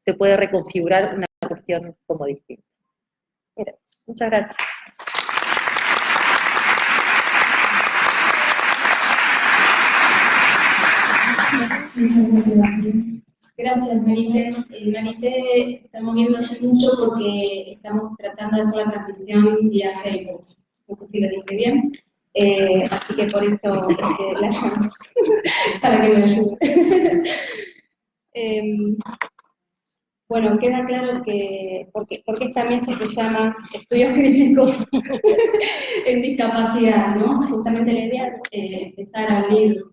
se puede reconfigurar una cuestión como distinta. Muchas gracias. Gracias, Marité. Marité estamos viendo hace mucho porque estamos tratando de hacer la transmisión vía Facebook. No sé si lo dije bien. Así que por eso es que la llamamos, para que me ayude. Bueno, queda claro que, porque esta mesa se llama Estudios Críticos en Discapacidad, ¿no? Justamente la idea es empezar a abrir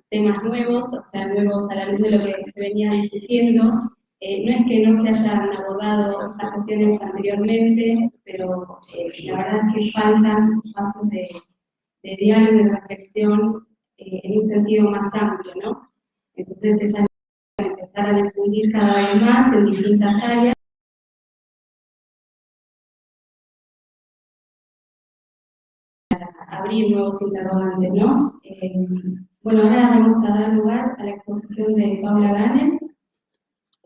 temas nuevos, o sea, nuevos a la luz de lo que se venía discutiendo. No es que no se hayan abordado estas cuestiones anteriormente, pero la verdad es que faltan pasos de diálogo y de reflexión en un sentido más amplio, ¿no? Entonces, esa empezar a difundir cada vez más en distintas áreas. Abrir nuevos interrogantes, ¿no? Bueno, ahora vamos a dar lugar a la exposición de Paula Ganem.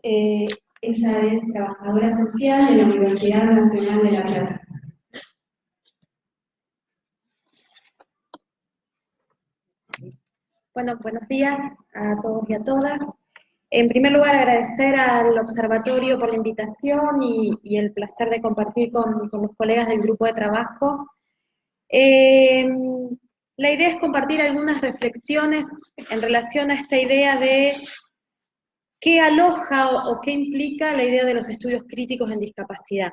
Ella es trabajadora social de la Universidad Nacional de La Plata. Bueno, buenos días a todos y a todas. En primer lugar, agradecer al Observatorio por la invitación y el placer de compartir con los colegas del grupo de trabajo. La idea es compartir algunas reflexiones en relación a esta idea de qué aloja o qué implica la idea de los estudios críticos en discapacidad.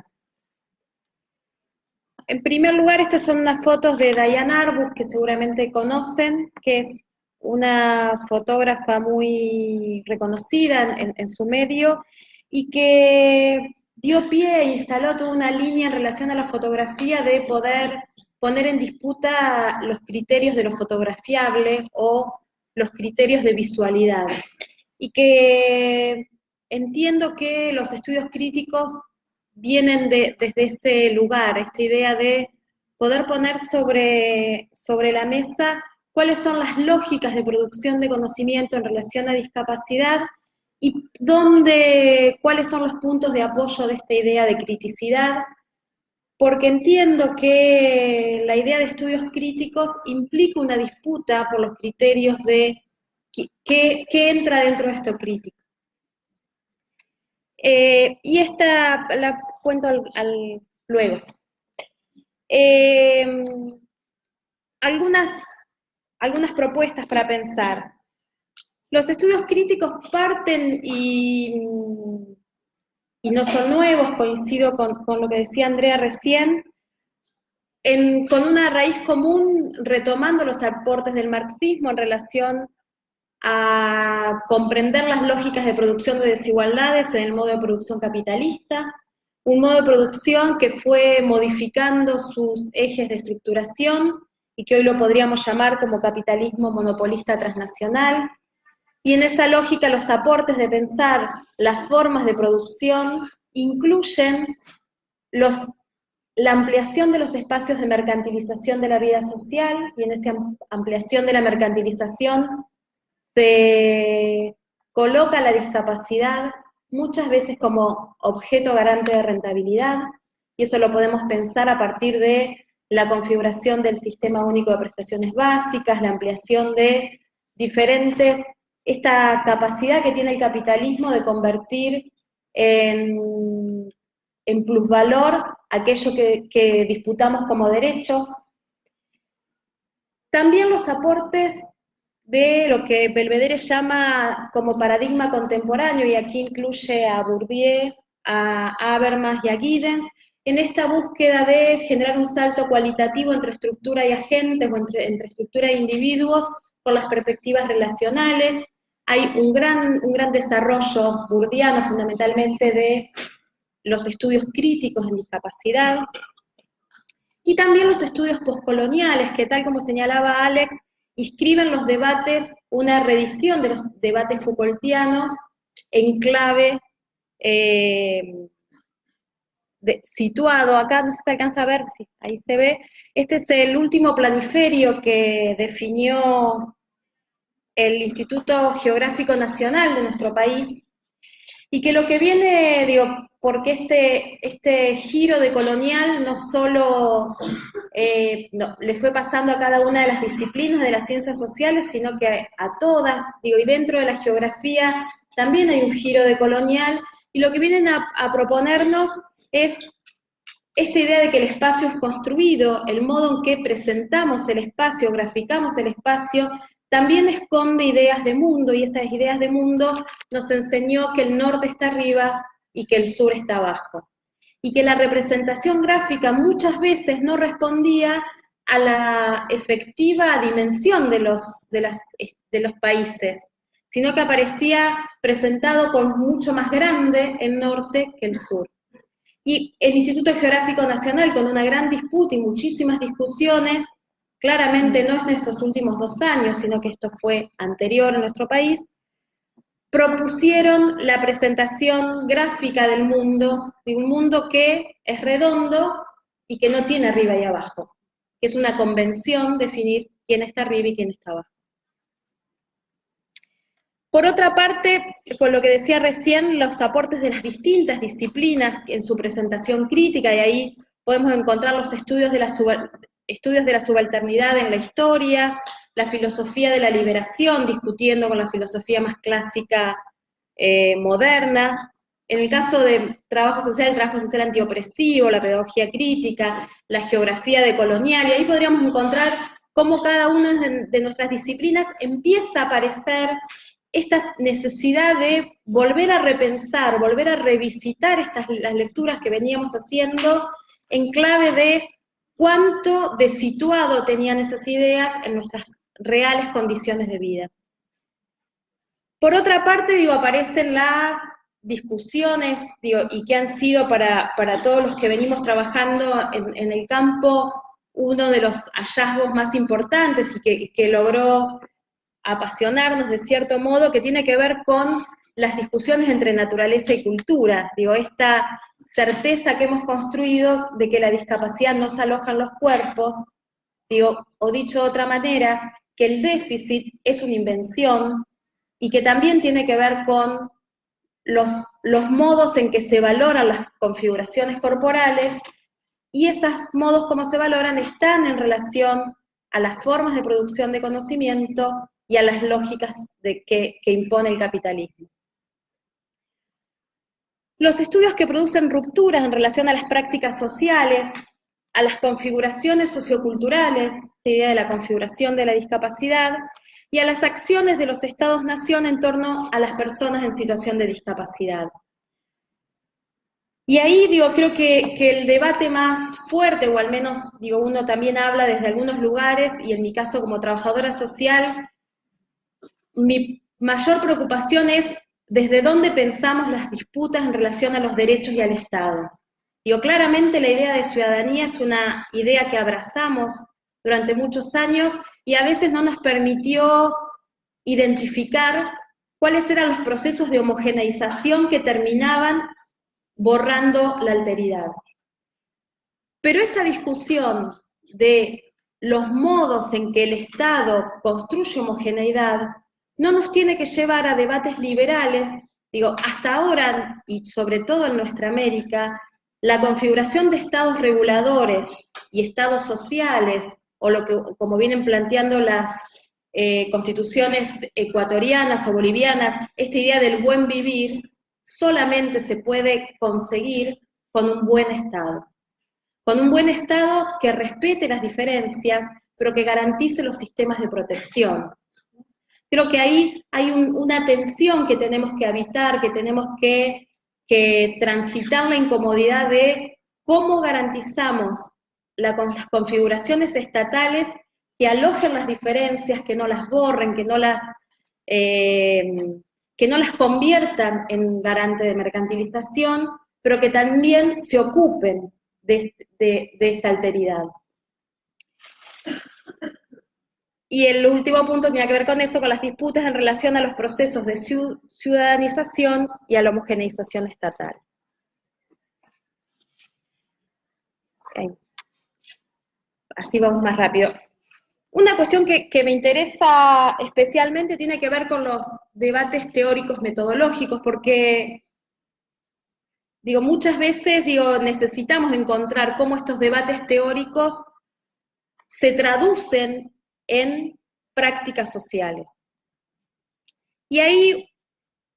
En primer lugar, estas son unas fotos de Diane Arbus, que seguramente conocen, que es una fotógrafa muy reconocida en su medio, y que dio pie e instaló toda una línea en relación a la fotografía de poder poner en disputa los criterios de lo fotografiable o los criterios de visualidad. Y que entiendo que los estudios críticos vienen desde ese lugar, esta idea de poder poner sobre la mesa cuáles son las lógicas de producción de conocimiento en relación a discapacidad y cuáles son los puntos de apoyo de esta idea de criticidad, porque entiendo que la idea de estudios críticos implica una disputa por los criterios de qué entra dentro de esto crítico. Y esta la cuento luego. Algunas propuestas para pensar. Los estudios críticos parten y no son nuevos, coincido con lo que decía Andrea recién, con una raíz común retomando los aportes del marxismo en relación a comprender las lógicas de producción de desigualdades en el modo de producción capitalista, un modo de producción que fue modificando sus ejes de estructuración y que hoy lo podríamos llamar como capitalismo monopolista transnacional, y en esa lógica los aportes de pensar las formas de producción incluyen la ampliación de los espacios de mercantilización de la vida social, y en esa ampliación de la mercantilización se coloca la discapacidad muchas veces como objeto garante de rentabilidad, y eso lo podemos pensar a partir de la configuración del Sistema Único de Prestaciones Básicas, la ampliación de esta capacidad que tiene el capitalismo de convertir en plusvalor aquello que disputamos como derechos. También los aportes de lo que Belvedere llama como paradigma contemporáneo, y aquí incluye a Bourdieu, a Habermas y a Giddens, en esta búsqueda de generar un salto cualitativo entre estructura y agentes, o entre estructura e individuos, por las perspectivas relacionales. Hay un gran desarrollo bourdiano, fundamentalmente, de los estudios críticos en discapacidad, y también los estudios postcoloniales, que tal como señalaba Alex, inscriben los debates, una revisión de los debates Foucaultianos en clave situado acá, no sé si se alcanza a ver, sí, ahí se ve. Este es el último planiferio que definió el Instituto Geográfico Nacional de nuestro país, y que lo que viene, digo, porque este giro de colonial no solo le fue pasando a cada una de las disciplinas de las ciencias sociales, sino que a todas, digo, y dentro de la geografía también hay un giro de colonial, y lo que vienen a proponernos es esta idea de que el espacio es construido, el modo en que presentamos el espacio, graficamos el espacio, también esconde ideas de mundo, y esas ideas de mundo nos enseñó que el norte está arriba y que el sur está abajo. Y que la representación gráfica muchas veces no respondía a la efectiva dimensión de los países, sino que aparecía presentado con mucho más grande el norte que el sur. Y el Instituto Geográfico Nacional, con una gran disputa y muchísimas discusiones, claramente no es en estos últimos 2 años, sino que esto fue anterior en nuestro país, propusieron la presentación gráfica del mundo, de un mundo que es redondo y que no tiene arriba y abajo, que es una convención definir quién está arriba y quién está abajo. Por otra parte, con lo que decía recién, los aportes de las distintas disciplinas en su presentación crítica, y ahí podemos encontrar los estudios de la subalternidad en la historia, la filosofía de la liberación, discutiendo con la filosofía más clásica moderna. En el caso de trabajo social, el trabajo social antiopresivo, la pedagogía crítica, la geografía decolonial, y ahí podríamos encontrar cómo cada una de nuestras disciplinas empieza a aparecer esta necesidad de volver a repensar, volver a revisitar las lecturas que veníamos haciendo en clave de cuánto de situado tenían esas ideas en nuestras reales condiciones de vida. Por otra parte, digo, aparecen las discusiones, digo, y que han sido para todos los que venimos trabajando en el campo uno de los hallazgos más importantes y que logró apasionarnos de cierto modo, que tiene que ver con las discusiones entre naturaleza y cultura. Digo, esta certeza que hemos construido de que la discapacidad no se aloja en los cuerpos, digo, o dicho de otra manera, que el déficit es una invención y que también tiene que ver con los modos en que se valoran las configuraciones corporales, y esos modos como se valoran están en relación a las formas de producción de conocimiento y a las lógicas que impone el capitalismo. Los estudios que producen rupturas en relación a las prácticas sociales, a las configuraciones socioculturales, la idea de la configuración de la discapacidad, y a las acciones de los estados-nación en torno a las personas en situación de discapacidad. Y ahí, digo, creo que el debate más fuerte, o al menos, digo, uno también habla desde algunos lugares, y en mi caso como trabajadora social, mi mayor preocupación es desde dónde pensamos las disputas en relación a los derechos y al Estado. Digo, claramente la idea de ciudadanía es una idea que abrazamos durante muchos años y a veces no nos permitió identificar cuáles eran los procesos de homogeneización que terminaban borrando la alteridad. Pero esa discusión de los modos en que el Estado construye homogeneidad no nos tiene que llevar a debates liberales. Digo, hasta ahora, y sobre todo en nuestra América, la configuración de estados reguladores y estados sociales, o lo que, como vienen planteando las constituciones ecuatorianas o bolivianas, esta idea del buen vivir, solamente se puede conseguir con un buen Estado. Con un buen Estado que respete las diferencias, pero que garantice los sistemas de protección. Creo que ahí hay una tensión que tenemos que habitar, que tenemos que transitar la incomodidad de cómo garantizamos las configuraciones estatales que alojen las diferencias, que no las borren, que no las conviertan en garante de mercantilización, pero que también se ocupen de esta alteridad. Y el último punto tenía que ver con eso, con las disputas en relación a los procesos de ciudadanización y a la homogeneización estatal. Okay. Así vamos más rápido. Una cuestión que me interesa especialmente tiene que ver con los debates teóricos metodológicos, porque muchas veces, necesitamos encontrar cómo estos debates teóricos se traducen en prácticas sociales. Y ahí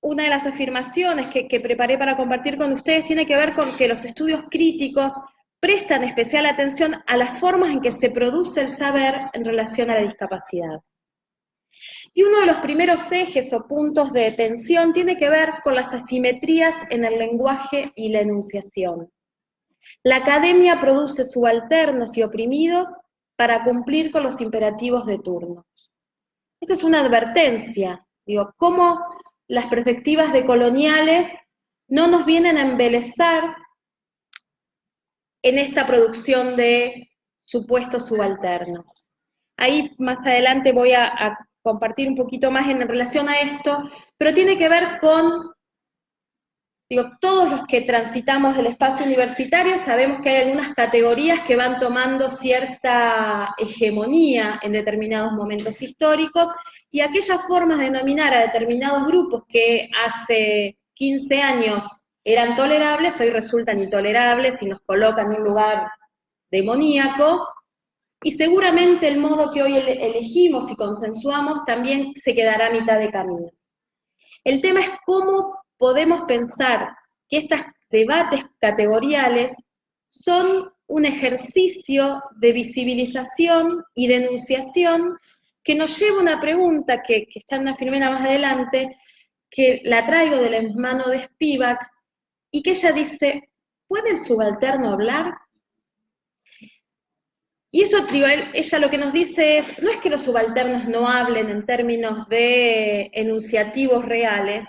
una de las afirmaciones que preparé para compartir con ustedes tiene que ver con que los estudios críticos prestan especial atención a las formas en que se produce el saber en relación a la discapacidad. Y uno de los primeros ejes o puntos de tensión tiene que ver con las asimetrías en el lenguaje y la enunciación. La academia produce subalternos y oprimidos para cumplir con los imperativos de turno. Esta es una advertencia, cómo las perspectivas decoloniales no nos vienen a embelezar en esta producción de supuestos subalternos. Ahí más adelante voy a compartir un poquito más en relación a esto, pero tiene que ver con, todos los que transitamos el espacio universitario sabemos que hay algunas categorías que van tomando cierta hegemonía en determinados momentos históricos, y aquellas formas de denominar a determinados grupos que hace 15 años eran tolerables, hoy resultan intolerables y nos colocan en un lugar demoníaco, y seguramente el modo que hoy elegimos y consensuamos también se quedará a mitad de camino. El tema es cómo podemos pensar que estos debates categoriales son un ejercicio de visibilización y denunciación que nos lleva a una pregunta que está en una filmena más adelante, que la traigo de la mano de Spivak, y que ella dice, ¿puede el subalterno hablar? Y eso, ella lo que nos dice es, no es que los subalternos no hablen en términos de enunciativos reales,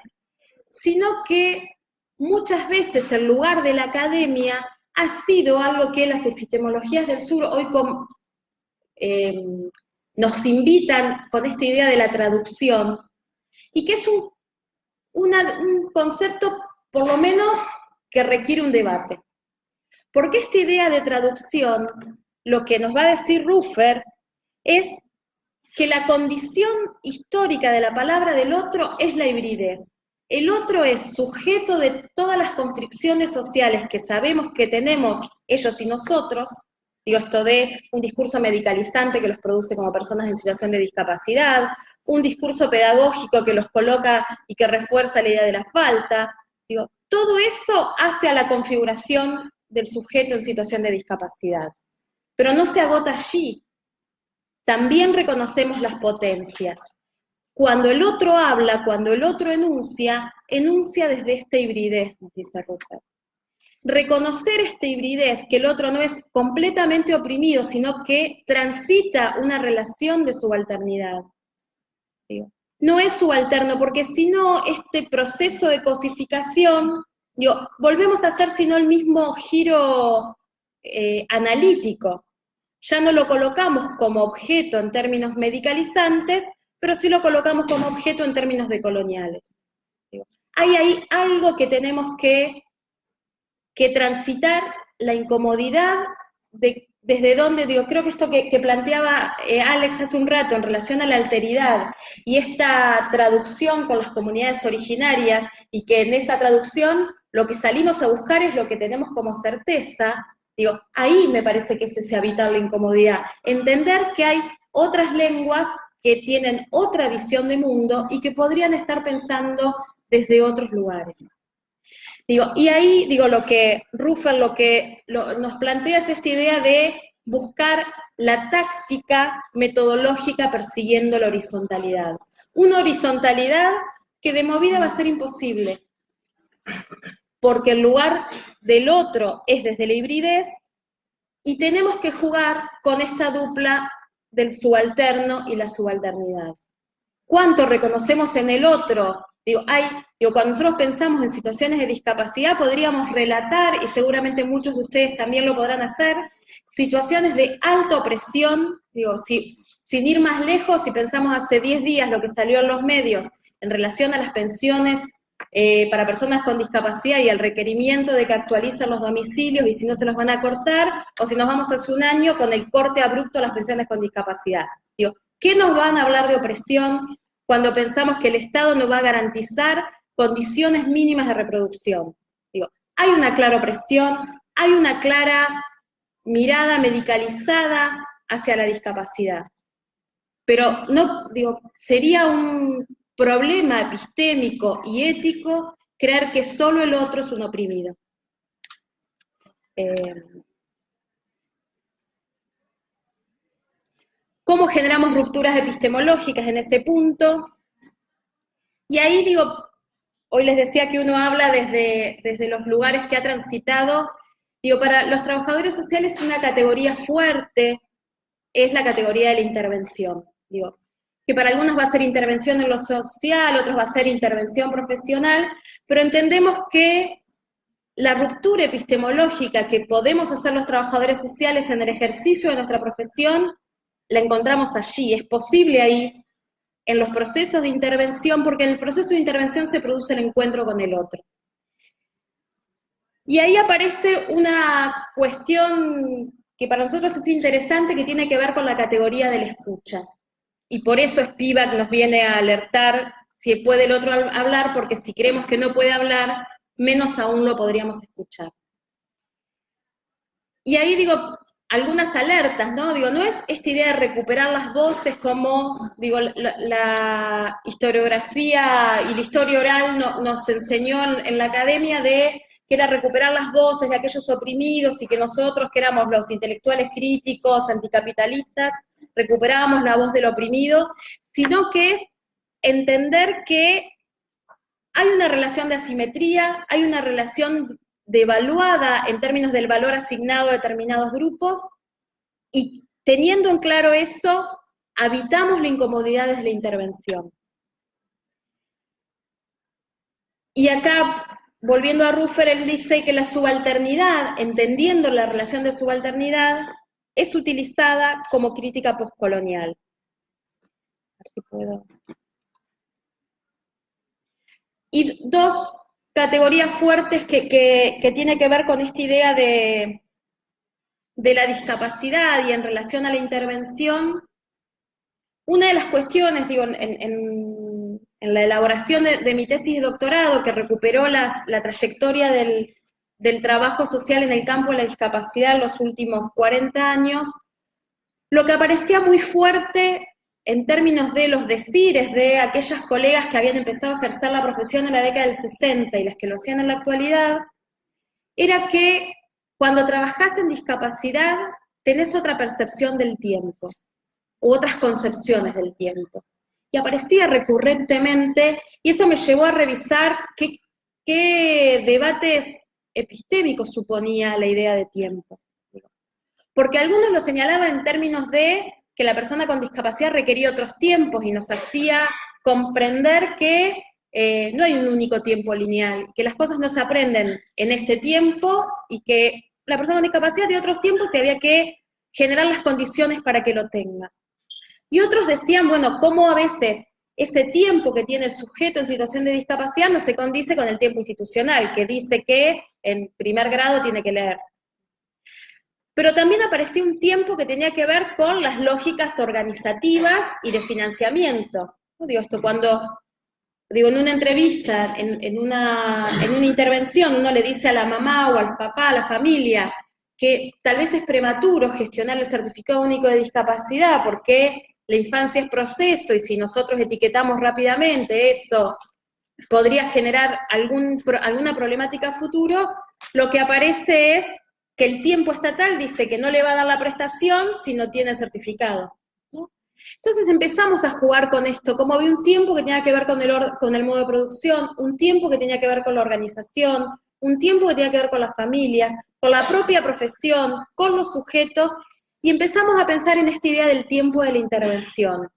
sino que muchas veces el lugar de la academia ha sido algo que las epistemologías del sur hoy nos invitan con esta idea de la traducción, y que es un concepto, por lo menos, que requiere un debate. Porque esta idea de traducción, lo que nos va a decir Ruffer, es que la condición histórica de la palabra del otro es la hibridez. El otro es sujeto de todas las constricciones sociales que sabemos que tenemos ellos y nosotros, esto de un discurso medicalizante que los produce como personas en situación de discapacidad, un discurso pedagógico que los coloca y que refuerza la idea de la falta, todo eso hace a la configuración del sujeto en situación de discapacidad. Pero no se agota allí. También reconocemos las potencias. Cuando el otro habla, cuando el otro enuncia desde esta hibridez, nos dice Ruffer. Reconocer esta hibridez, que el otro no es completamente oprimido, sino que transita una relación de subalternidad. No es subalterno, porque si no, este proceso de cosificación, volvemos a hacer sino el mismo giro analítico. Ya no lo colocamos como objeto en términos medicalizantes, pero sí lo colocamos como objeto en términos decoloniales. Hay ahí algo que tenemos que transitar, la incomodidad de desde donde, creo que esto que planteaba Alex hace un rato en relación a la alteridad y esta traducción con las comunidades originarias, y que en esa traducción lo que salimos a buscar es lo que tenemos como certeza, ahí me parece que es ese habitar la incomodidad, entender que hay otras lenguas que tienen otra visión de mundo y que podrían estar pensando desde otros lugares. Y ahí, lo que Ruffer nos plantea es esta idea de buscar la táctica metodológica persiguiendo la horizontalidad. Una horizontalidad que de movida va a ser imposible, porque el lugar del otro es desde la hibridez, y tenemos que jugar con esta dupla del subalterno y la subalternidad. ¿Cuánto reconocemos en el otro? Cuando nosotros pensamos en situaciones de discapacidad, podríamos relatar, y seguramente muchos de ustedes también lo podrán hacer, situaciones de alta opresión, sin ir más lejos, si pensamos hace 10 días lo que salió en los medios en relación a las pensiones para personas con discapacidad y al requerimiento de que actualicen los domicilios y si no se los van a cortar, o si nos vamos hace un año con el corte abrupto a las pensiones con discapacidad. ¿Qué nos van a hablar de opresión cuando pensamos que el Estado nos va a garantizar condiciones mínimas de reproducción? hay una clara opresión, hay una clara mirada medicalizada hacia la discapacidad. Pero no, digo, sería un problema epistémico y ético creer que solo el otro es un oprimido. ¿Cómo generamos rupturas epistemológicas en ese punto? Y ahí digo, hoy les decía que uno habla desde los lugares que ha transitado. Digo, para los trabajadores sociales una categoría fuerte es la categoría de la intervención. Digo, que para algunos va a ser intervención en lo social, otros va a ser intervención profesional, pero entendemos que la ruptura epistemológica que podemos hacer los trabajadores sociales en el ejercicio de nuestra profesión, la encontramos allí, es posible ahí, en los procesos de intervención, porque en el proceso de intervención se produce el encuentro con el otro. Y ahí aparece una cuestión que para nosotros es interesante, que tiene que ver con la categoría de la escucha. Y por eso Spivak nos viene a alertar si puede el otro hablar, porque si creemos que no puede hablar, menos aún lo podríamos escuchar. Y ahí digo, algunas alertas, ¿no? Digo, no es esta idea de recuperar las voces como, digo, la historiografía y la historia oral nos enseñó en la academia de que era recuperar las voces de aquellos oprimidos y que nosotros, que éramos los intelectuales críticos, anticapitalistas, recuperábamos la voz del oprimido, sino que es entender que hay una relación de asimetría, hay una relación devaluada en términos del valor asignado a determinados grupos, y teniendo en claro eso, habitamos la incomodidad desde la intervención. Y acá, volviendo a Ruffer, él dice que la subalternidad, entendiendo la relación de subalternidad, es utilizada como crítica postcolonial. A ver si puedo. Y dos categorías fuertes que tiene que ver con esta idea de la discapacidad y en relación a la intervención. Una de las cuestiones, digo, en la elaboración de mi tesis de doctorado, que recuperó la trayectoria del trabajo social en el campo de la discapacidad en los últimos 40 años, lo que aparecía muy fuerte en términos de los decires de aquellas colegas que habían empezado a ejercer la profesión en la década del 60 y las que lo hacían en la actualidad, era que cuando trabajás en discapacidad tenés otra percepción del tiempo, u otras concepciones del tiempo. Y aparecía recurrentemente, y eso me llevó a revisar qué debates epistémicos suponía la idea de tiempo. Porque algunos lo señalaban en términos de que la persona con discapacidad requería otros tiempos y nos hacía comprender que no hay un único tiempo lineal, que las cosas no se aprenden en este tiempo y que la persona con discapacidad tiene otros tiempos y había que generar las condiciones para que lo tenga. Y otros decían, bueno, cómo a veces ese tiempo que tiene el sujeto en situación de discapacidad no se condice con el tiempo institucional, que dice que en primer grado tiene que leer. Pero también aparecía un tiempo que tenía que ver con las lógicas organizativas y de financiamiento. ¿No? Digo, esto cuando, digo, en una entrevista, en una intervención, uno le dice a la mamá o al papá, a la familia, que tal vez es prematuro gestionar el certificado único de discapacidad porque la infancia es proceso y si nosotros etiquetamos rápidamente eso podría generar alguna problemática a futuro, lo que aparece es que el tiempo estatal dice que no le va a dar la prestación si no tiene certificado, ¿no? Entonces empezamos a jugar con esto, como había un tiempo que tenía que ver con el modo de producción, un tiempo que tenía que ver con la organización, un tiempo que tenía que ver con las familias, con la propia profesión, con los sujetos, y empezamos a pensar en esta idea del tiempo de la intervención.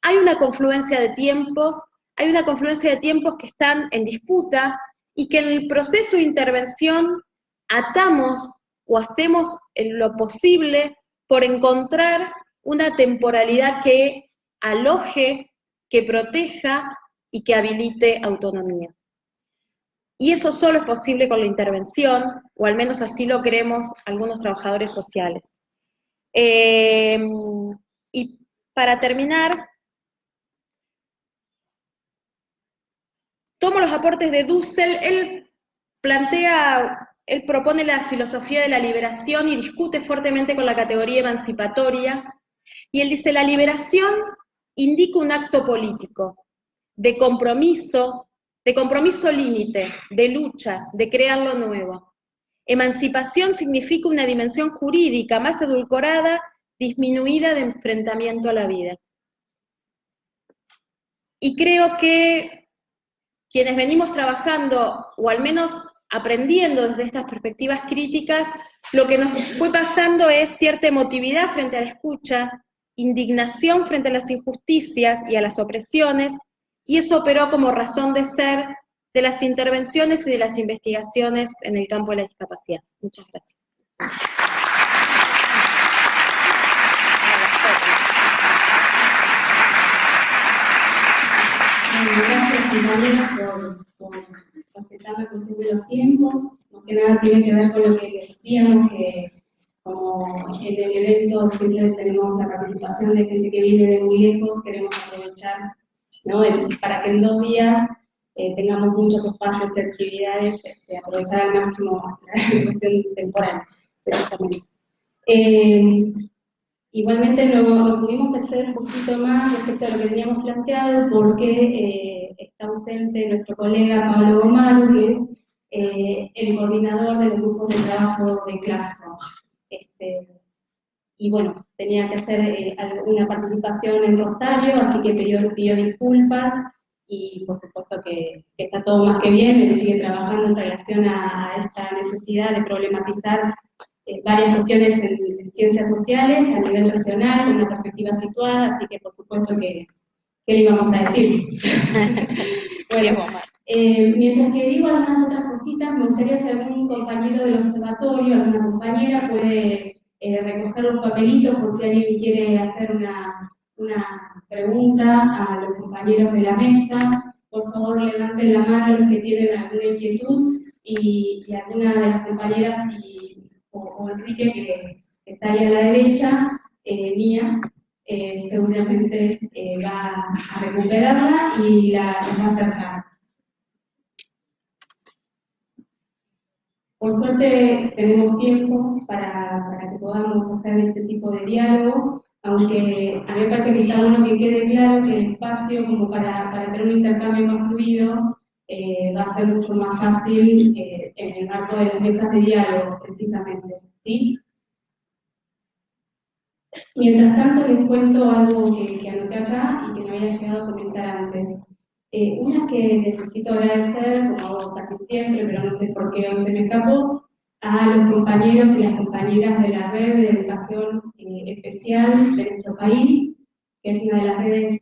Hay una confluencia de tiempos, que están en disputa, y que en el proceso de intervención atamos o hacemos lo posible por encontrar una temporalidad que aloje, que proteja y que habilite autonomía. Y eso solo es posible con la intervención, o al menos así lo creemos algunos trabajadores sociales. Y para terminar, tomo los aportes de Dussel. Él él propone la filosofía de la liberación y discute fuertemente con la categoría emancipatoria, y él dice, la liberación indica un acto político, de compromiso límite, de lucha, de crear lo nuevo. Emancipación significa una dimensión jurídica más edulcorada, disminuida de enfrentamiento a la vida. Y creo que quienes venimos trabajando, o al menos aprendiendo desde estas perspectivas críticas, lo que nos fue pasando es cierta emotividad frente a la escucha, indignación frente a las injusticias y a las opresiones, y eso operó como razón de ser de las intervenciones y de las investigaciones en el campo de la discapacidad. Muchas gracias. Gracias, compañeros, por respetar la cuestión de los tiempos. Más que nada tiene que ver con lo que decíamos, que como en el evento siempre tenemos la participación de gente que viene de muy lejos, queremos aprovechar, ¿no? Para que en 2 días tengamos muchos espacios y actividades, aprovechar al máximo la cuestión temporal, precisamente. Igualmente lo pudimos acceder un poquito más respecto a lo que teníamos planteado, porque está ausente nuestro colega Pablo Gomaro, que es el coordinador de los grupos de trabajo de CLACSO. Y bueno, tenía que hacer alguna participación en Rosario, así que pidió disculpas, y por supuesto que está todo más que bien, él sigue trabajando en relación a esta necesidad de problematizar varias cuestiones en ciencias sociales a nivel regional, con una perspectiva situada, así que por supuesto que ¿qué le íbamos a decir? Bueno, mientras que digo algunas otras cositas, me gustaría que algún compañero del observatorio, alguna compañera puede recoger los papelitos por si alguien quiere hacer una pregunta a los compañeros de la mesa. Por favor, levanten la mano los que tienen alguna inquietud, y alguna de las compañeras o Enrique, que estaría a la derecha mía, seguramente va a recuperarla y la va a acercar. Por suerte tenemos tiempo para que podamos hacer este tipo de diálogo, aunque a mí me parece que está bueno que quede claro que el espacio, como para tener un intercambio más fluido, va a ser mucho más fácil en el marco de las mesas de diálogo, precisamente, ¿sí? Mientras tanto, les cuento algo que anoté acá y que me había llegado a comentar antes. Una que necesito agradecer, como hago casi siempre, pero no sé por qué hoy se me escapó, a los compañeros y las compañeras de la red de educación especial de nuestro país, que es una de las redes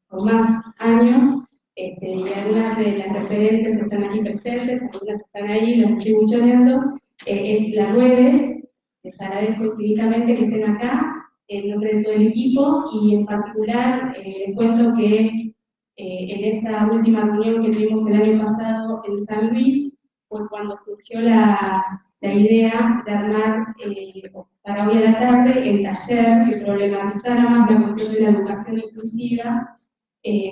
con más años, y algunas de las referentes están aquí presentes, algunas están ahí, las estoy buchoneando, es la RUEDES. Les agradezco infinitamente que estén acá, en nombre de todo el equipo, y en particular les cuento que en esa última reunión que tuvimos el año pasado en San Luis, fue cuando surgió la idea de armar para hoy a la tarde el taller que problematizara más la cuestión de la educación inclusiva,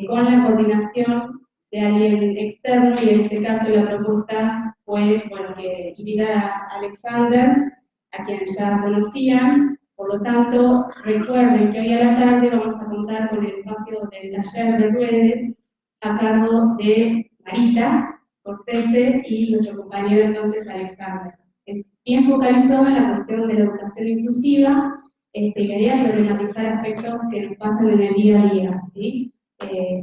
con la coordinación de alguien externo, y en este caso la propuesta fue, bueno, que invitar a Alexander, a quien ya conocían. Por lo tanto, recuerden que hoy a la tarde vamos a contar con el espacio del taller de redes a cargo de Marita Cortese y nuestro compañero entonces Alexander. Es bien focalizado en la cuestión de la educación inclusiva, y la idea es problematizar aspectos que nos pasan en el día a día, ¿sí?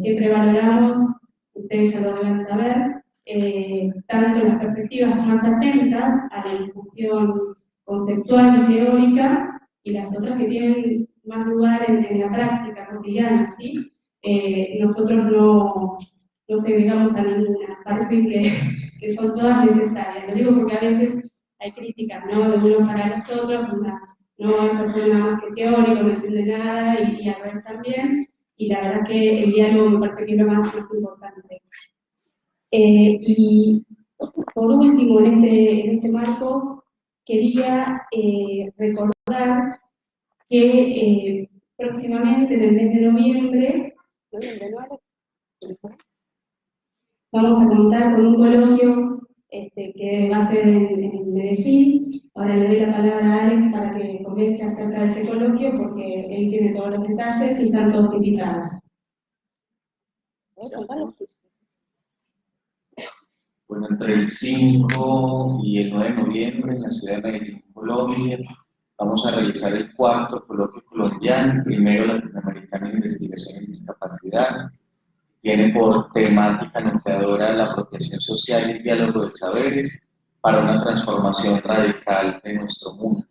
Siempre valoramos, ustedes ya lo deben saber, tanto las perspectivas más atentas a la discusión conceptual y teórica, y las otras que tienen más lugar en la práctica cotidiana, ¿sí? Nosotros no segregamos a ninguna, parece que son todas necesarias. Lo digo porque a veces hay críticas, ¿no?, de unos para los otros, no, esto suena más que teórico, no entiende nada, y al revés también, y la verdad que el diálogo me parece que es lo más importante. Y por último, en este marco, quería recordar que próximamente, en el mes de noviembre, vamos a contar con un coloquio que va a ser en Medellín. Ahora le doy la palabra a Alex para que comente acerca de este coloquio, porque él tiene todos los detalles y están todos invitados. Bueno, entre el 5 y el 9 de noviembre en la ciudad de Medellín, Colombia, vamos a realizar el cuarto coloquio colombiano, primero latinoamericano de investigación en discapacidad. Tiene por temática anunciadora la apropiación social y el diálogo de saberes para una transformación radical de nuestro mundo.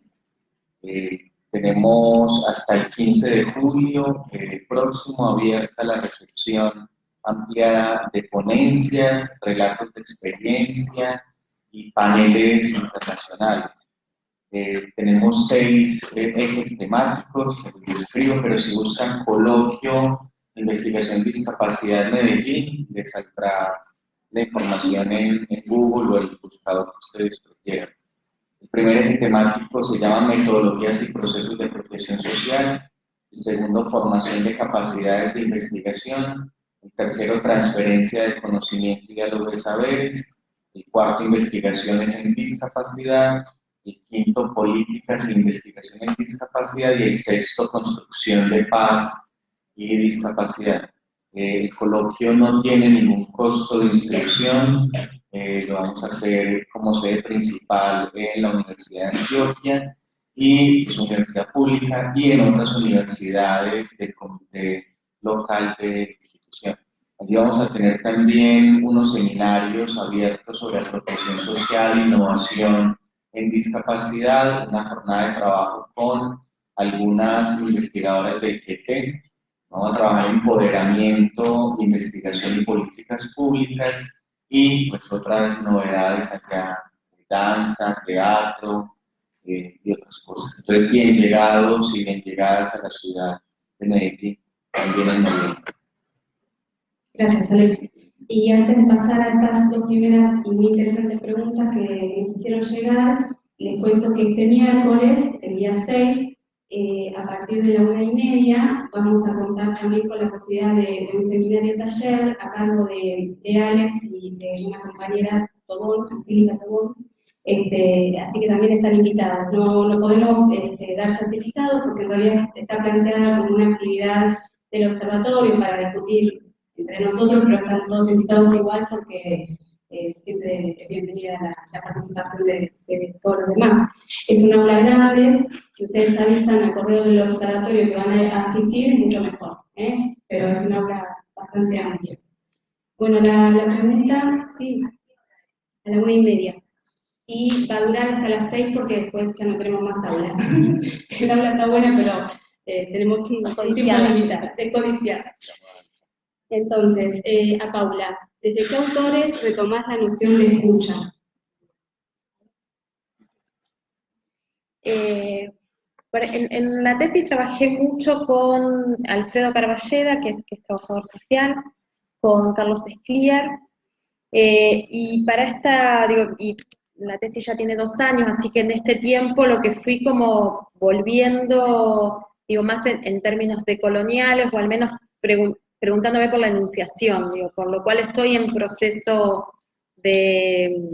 Tenemos hasta el 15 de julio próximo abierta la recepción ampliada de ponencias, relatos de experiencia y paneles internacionales. Tenemos 6 ejes temáticos, los describo, pero si buscan coloquio investigación discapacidad en Medellín, les saldrá la información en Google o el buscador que ustedes prefieran. El primer eje temático se llama metodologías y procesos de apropiación social. El segundo, formación de capacidades de investigación. El tercero, transferencia de conocimiento y diálogo de saberes. El cuarto, investigaciones en discapacidad. El quinto, políticas de investigación en discapacidad. Y el sexto, construcción de paz y discapacidad. El coloquio no tiene ningún costo de inscripción. Lo vamos a hacer como sede principal en la Universidad de Antioquia, y es una universidad pública, y en otras universidades del comité local de institución. Allí vamos a tener también unos seminarios abiertos sobre apropiación social, innovación en discapacidad, una jornada de trabajo con algunas investigadoras del GT. Vamos a trabajar empoderamiento, investigación y políticas públicas, y pues otras novedades acá, danza, teatro y otras cosas. Entonces, bien llegados y bien llegadas a la ciudad de Medellín, también en noviembre. Gracias, Alex. Y antes de pasar a estas dos primeras y muy interesantes preguntas que nos hicieron llegar, les cuento que este miércoles, el día 6, a partir de la 1:30, vamos a contar también con la posibilidad de un seminario taller a cargo de Alex y de una compañera, Tobón, Angélica Tobón. Así que también están invitados. No podemos dar certificados porque en realidad está planteada como una actividad del observatorio para discutir entre nosotros, pero están todos invitados igual porque siempre es bienvenida la participación de todos los demás. Es un aula grande, si ustedes avisan al correo del observatorio que van a asistir, mucho mejor, pero es un aula bastante amplia. Bueno, la pregunta, sí, a la 1:30. Y va a durar hasta las 6 porque después ya no tenemos más aula. El aula está buena, pero tenemos un tiempo limitado, es codiciada. Entonces, a Paula, ¿desde qué autores retomás la noción de escucha? En la tesis trabajé mucho con Alfredo Carballeda, que es trabajador social, con Carlos Escliar, y para esta, y la tesis ya tiene 2 años, así que en este tiempo lo que fui como volviendo, más en términos decoloniales, o al menos preguntándome por la enunciación, por lo cual estoy en proceso de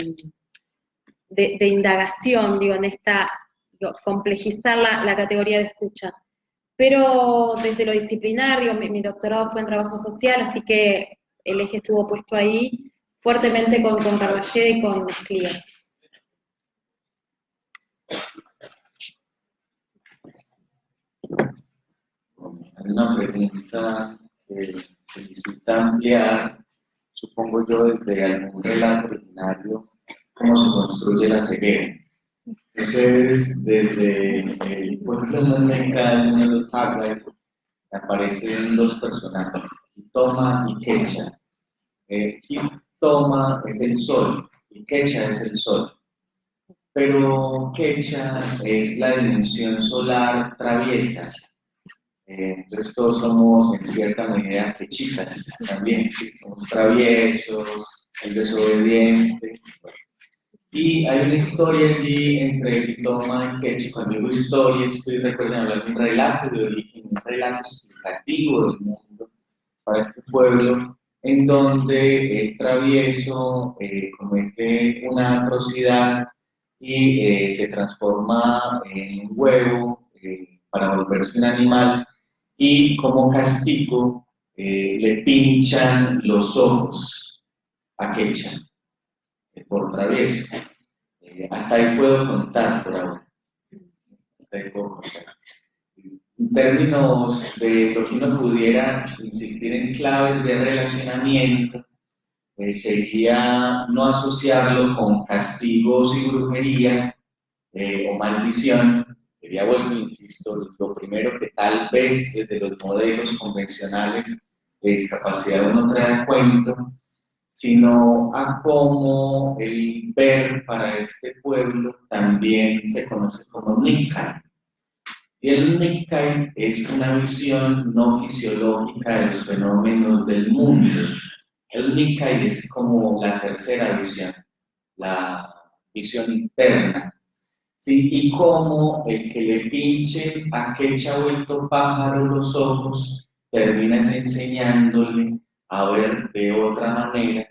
indagación, en esta, complejizar la categoría de escucha. Pero desde lo disciplinario, mi doctorado fue en trabajo social, así que el eje estuvo puesto ahí fuertemente con Carballeda y con Escliar. Hay una pregunta que solicita ampliar, supongo yo, desde algún relato originario, cómo se construye la ceguera. Entonces, desde el pueblo Olmeca, en uno de los Hagler, aparecen 2 personajes, Toma y Quecha. Toma es el sol y Quecha es el sol. Pero Quecha es la dimensión solar traviesa. Entonces todos somos en cierta medida quechitas también, ¿sí? Somos traviesos, el desobediente. Y hay una historia allí entre Toma y Quecha. Cuando digo historia, estoy recordando hablar de un relato de origen, un relato explicativo del mundo para este pueblo, en donde el travieso comete una atrocidad y se transforma en un huevo para volverse un animal, y como castigo le pinchan los ojos a Quecha por travieso. Hasta ahí puedo contar por ahora. Hasta ahí puedo contar. En términos de lo que uno pudiera insistir en claves de relacionamiento, sería no asociarlo con castigos y brujería o maldición. Sería bueno, insisto, lo primero que tal vez desde los modelos convencionales de discapacidad uno trae a cuento, sino a cómo el ver para este pueblo también se conoce como Nikkei. Y el Nikkei es una visión no fisiológica de los fenómenos del mundo. El Nikkei es como la tercera visión, la visión interna. ¿Sí? Y cómo el que le pinche a Quecha vuelto pájaro los ojos termina enseñándole a ver de otra manera,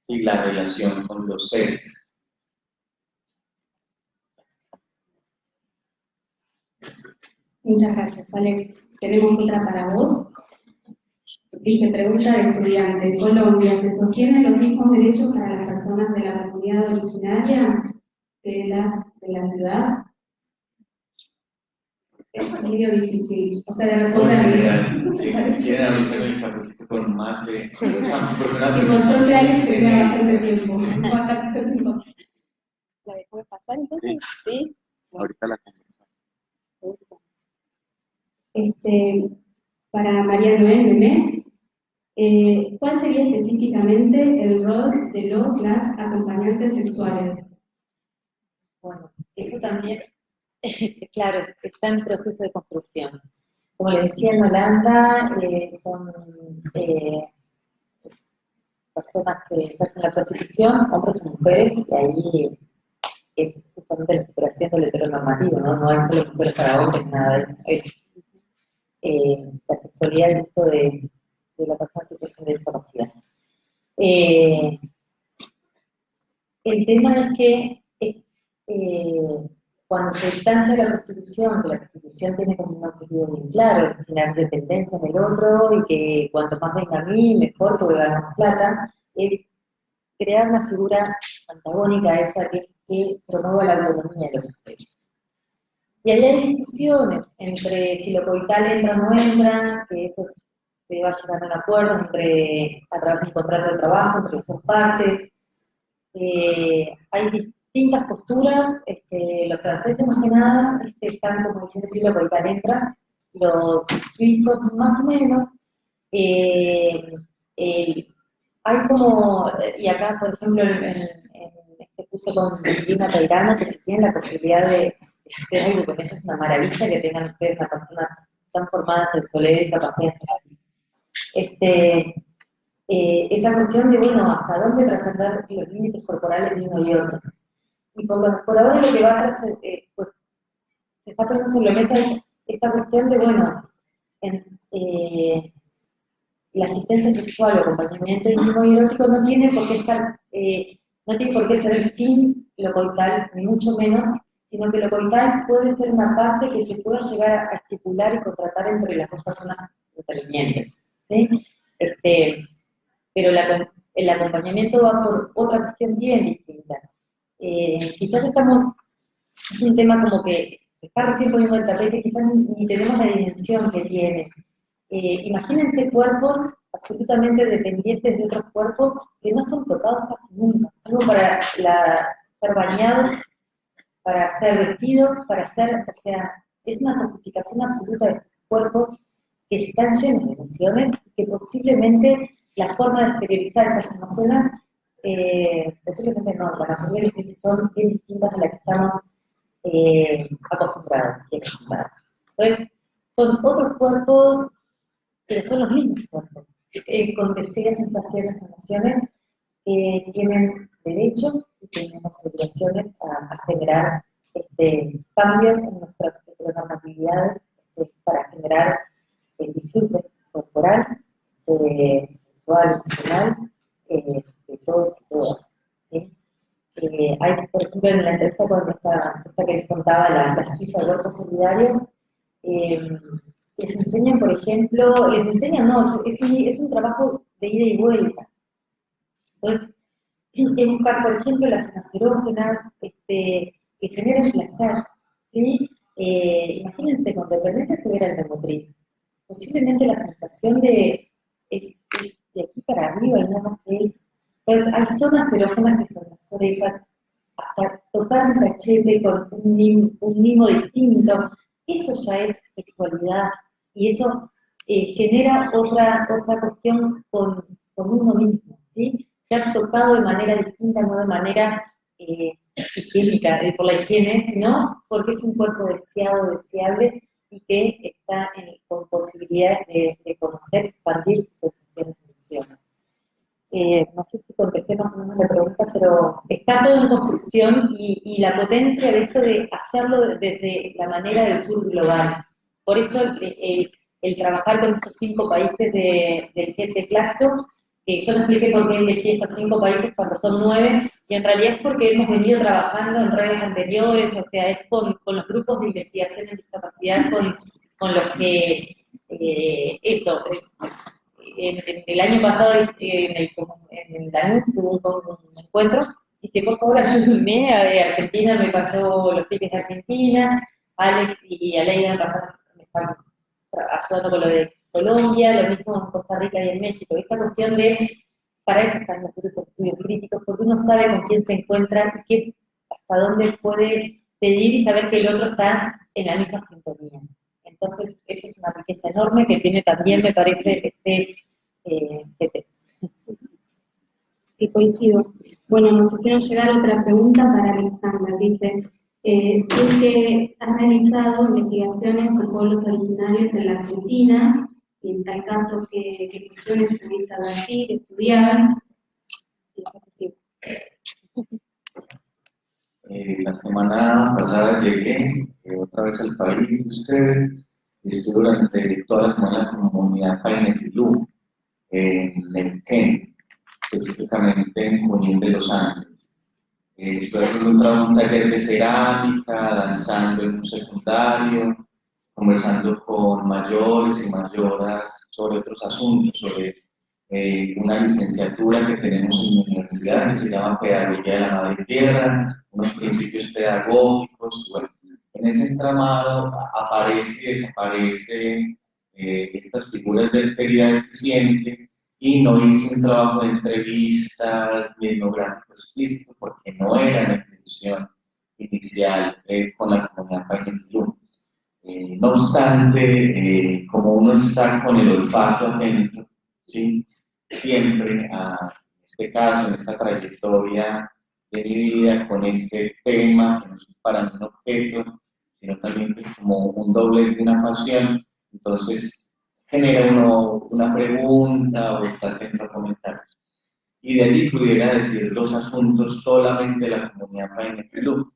¿sí?, la relación con los seres. Muchas gracias, Alex. Tenemos otra para vos. Dice, pregunta de estudiante. ¿En Colombia se sostienen los mismos derechos para las personas de la comunidad originaria de la ciudad? Es medio difícil. O sea, de responder. Si quieren ahorita el cafecito con más de... Si por suerte Alex se queda bastante tiempo. ¿La dejó pasar entonces? Sí. Ahorita la conversación. Para María Noel Memé, ¿cuál sería específicamente el rol de las acompañantes sexuales? Bueno, eso también, claro, está en proceso de construcción. Como les decía, en Holanda son personas que ejercen la prostitución, hombres y mujeres, y ahí es justamente la superación del heteronormativo, ¿no? No hay solo mujeres para hombres, nada de eso. Es la sexualidad del gusto de la persona en situación de discapacidad. El tema es que cuando se distancia la prostitución, que la prostitución tiene como un objetivo bien claro, generar dependencia del otro y que cuanto más venga a mí, mejor porque gano más plata, es crear una figura antagónica a esa que promueva la autonomía de los sujetos. Y ahí hay discusiones entre si lo coital entra o no entra, que eso se va a llegar a un acuerdo a través de un contrato de trabajo entre las dos partes. Hay distintas posturas, los franceses más que nada están como diciendo si lo coital entra, los suizos más o menos. Hay como, y acá por ejemplo en este curso con Lina Tairano, que si tienen la posibilidad de hacer algo con eso, es una maravilla que tengan ustedes a personas tan formadas en soledad y capacidad. Esa cuestión de, bueno, hasta dónde trascender los límites corporales de uno y otro. Y por ahora lo que va a hacer, pues, se está poniendo sobre la mesa esta cuestión de, bueno, la asistencia sexual o acompañamiento íntimo y erótico no tiene por qué estar, no tiene por qué ser el fin lo coital, ni mucho menos, sino que lo coital puede ser una parte que se pueda llegar a estipular y contratar entre las dos personas intervinientes, ¿sí? Pero el acompañamiento va por otra cuestión bien distinta. Quizás es un tema como que está recién poniendo el tapete, quizás ni tenemos la dimensión que tiene. Imagínense cuerpos absolutamente dependientes de otros cuerpos que no son tocados casi nunca, solo para ser bañados, para ser vestidos, o sea, es una cosificación absoluta de estos cuerpos que están llenos de emociones y que posiblemente la forma de exteriorizar estas emociones, posiblemente no, la mayoría de las veces son bien distintas a las que estamos acostumbrados y acostumbradas. Entonces, son otros cuerpos que son los mismos cuerpos, con deseos, sensaciones, emociones, que tienen derechos y tenemos obligaciones a generar cambios en nuestras normatividades para generar el disfrute corporal, sexual, emocional, de todos y todas. ¿Sí? Hay, por ejemplo, en la entrevista con esta que les contaba, la Suiza de Cuerpos Solidarios, les enseñan, por ejemplo, es un trabajo de ida y vuelta. Entonces, es buscar, por ejemplo, las zonas erógenas que generan placer, ¿sí? Imagínense, con dependencia severa endomotriz, posiblemente la sensación es de aquí para arriba y nada más que es. Pues hay zonas erógenas que son las orejas, hasta tocar un cachete con un mimo distinto, eso ya es sexualidad y eso genera otra cuestión con uno mismo, ¿sí? Se ha tocado de manera distinta, no de manera higiénica, por la higiene, sino porque es un cuerpo deseado, deseable y que está con posibilidades de conocer, expandir sus sensaciones y emociones. No sé si contesté más o menos la pregunta, pero está todo en construcción y la potencia de esto de hacerlo desde la manera del sur global. Por eso el trabajar con estos 5 países del G Claxo, yo no expliqué por qué elegí estos 5 países cuando son 9, y en realidad es porque hemos venido trabajando en redes anteriores, o sea, es con los grupos de investigación en discapacidad con los que, en el año pasado en Lanús tuvo un encuentro y que por favor ayúdenme, Argentina me pasó los tickets de Argentina, Alex y Aleida me están ayudando con lo de Colombia, lo mismo en Costa Rica y en México. Esa cuestión para eso están los grupos de estudios críticos, porque uno sabe con quién se encuentra y hasta dónde puede pedir y saber que el otro está en la misma sintonía. Entonces, eso es una riqueza enorme que tiene también, me parece, Sí, coincido. Bueno, nos hicieron llegar otra pregunta para Alexandra. Dice, si es que has realizado investigaciones con pueblos originarios en la Argentina, y en tal caso, ¿qué cuestiones tuviste allí, que estudiaban? La semana pasada llegué otra vez al país de ustedes y estuve durante toda la semana en la comunidad Paine-Filú, en Neuquén, específicamente en Junín de los Andes. Estuve haciendo un taller de cerámica, danzando en un secundario, conversando con mayores y mayoras sobre otros asuntos, sobre una licenciatura que tenemos en la universidad que se llama Pedagogía de la Madre Tierra, unos principios pedagógicos. Bueno, en ese entramado aparece y desaparece estas figuras del período deficiente y no hice un trabajo de entrevistas ni etnográfico explícito porque no era la intención inicial con la comunidad Paine-Filú. No obstante, como uno está con el olfato atento, ¿sí? Siempre, en este caso, en esta trayectoria de mi vida, con este tema, que no es para mí un objeto, sino también como un doblez de una pasión, entonces genera uno una pregunta o está atento a comentarios. Y de allí pudiera decir 2 asuntos solamente de la comunidad Paine-Filú,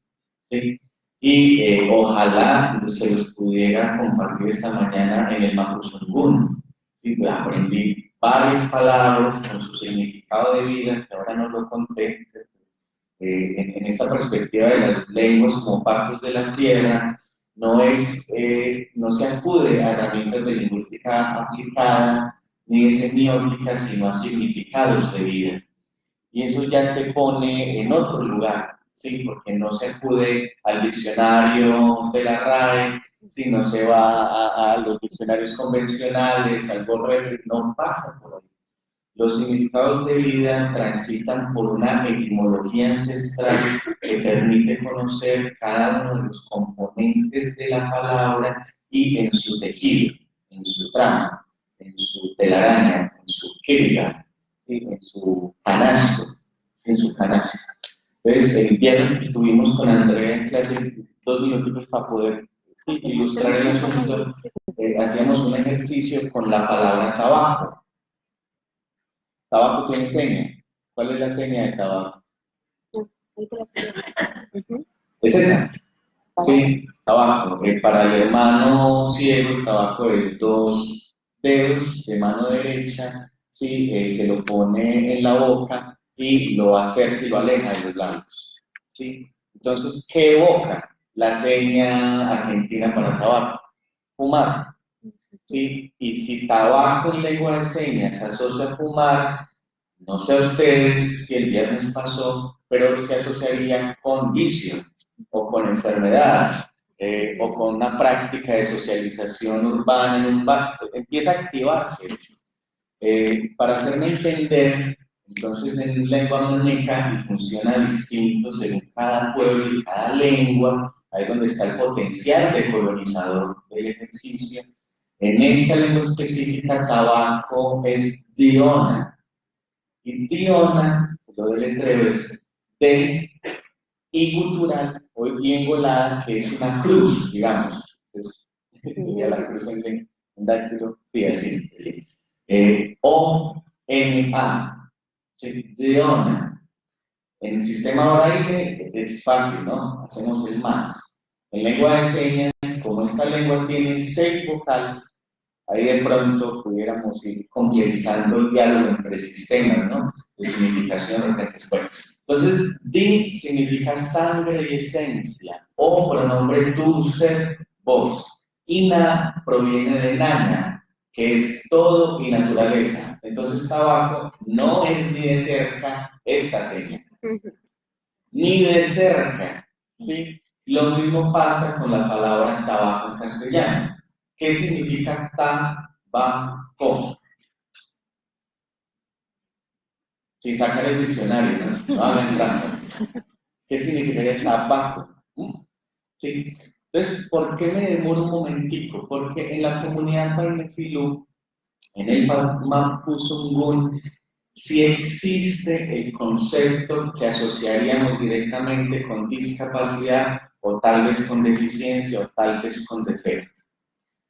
¿sí? Y ojalá se los pudiera compartir esta mañana en el Mapuzungún. ¿Sí? Aprendí varias palabras con su significado de vida, que ahora no lo conté, en esta perspectiva de las lenguas como partes de la tierra, no se acude a herramientas de lingüística aplicada ni de semiótica, sino a significados de vida. Y eso ya te pone en otro lugar, ¿sí? Porque no se acude al diccionario de la RAE, si no se va a los diccionarios convencionales, al borrego, no pasa por ahí. Los significados de vida transitan por una etimología ancestral que permite conocer cada uno de los componentes de la palabra y en su tejido, en su trama, en su telaraña, en su kirga, ¿sí? En su canasto, Entonces, el viernes que estuvimos con Andrea en clase, 2 minutitos para poder ilustrar el asunto, hacíamos un ejercicio con la palabra tabaco. Tabaco tiene seña. ¿Cuál es la seña de tabaco? ¿Es esa? Sí, tabaco. Para el hermano ciego, el tabaco es 2 dedos de mano derecha ¿sí? Se lo pone en la boca y lo acerca y lo aleja de los labios, ¿sí? Entonces, ¿qué evoca la seña argentina para tabaco? Fumar, ¿sí? Y si tabaco en lengua de señas se asocia a fumar, no sé a ustedes si el viernes pasó, pero se asociaría con vicio o con enfermedad o con una práctica de socialización urbana en un bar. Empieza a activarse eso. Para hacerme entender, entonces en lengua muñeca y funciona distinto según cada pueblo y cada lengua, ahí es donde está el potencial de colonizador del ejercicio. En esta lengua específica, tabaco es diona, y diona, lo deletreo es D, y gutural, o y engolada, que es una cruz, digamos. Entonces, sería la cruz en dáctilo, sí, así. O-N-A, ¿sí? Deona. En el sistema braille es fácil, ¿no? Hacemos el más. En lengua de señas, como esta lengua tiene 6 vocales, ahí de pronto pudiéramos ir complejizando el diálogo entre sistemas, ¿no? De significación, repente. Bueno, entonces, di significa sangre y esencia, o pronombre tú, usted, vos. Y na proviene de nana, que es todo y naturaleza. Entonces, tabaco no es ni de cerca esta seña, ni de cerca, ¿sí? Lo mismo pasa con la palabra tabaco en castellano. ¿Qué significa tabaco? Si sacan el diccionario, ¿no? No hagan trampa. ¿Qué significaría tabaco? ¿Sí? Entonces, ¿por qué me demoro un momentico? Porque en la comunidad Painefilú, en el Mapuzungún, si existe el concepto que asociaríamos directamente con discapacidad o tal vez con deficiencia o tal vez con defecto.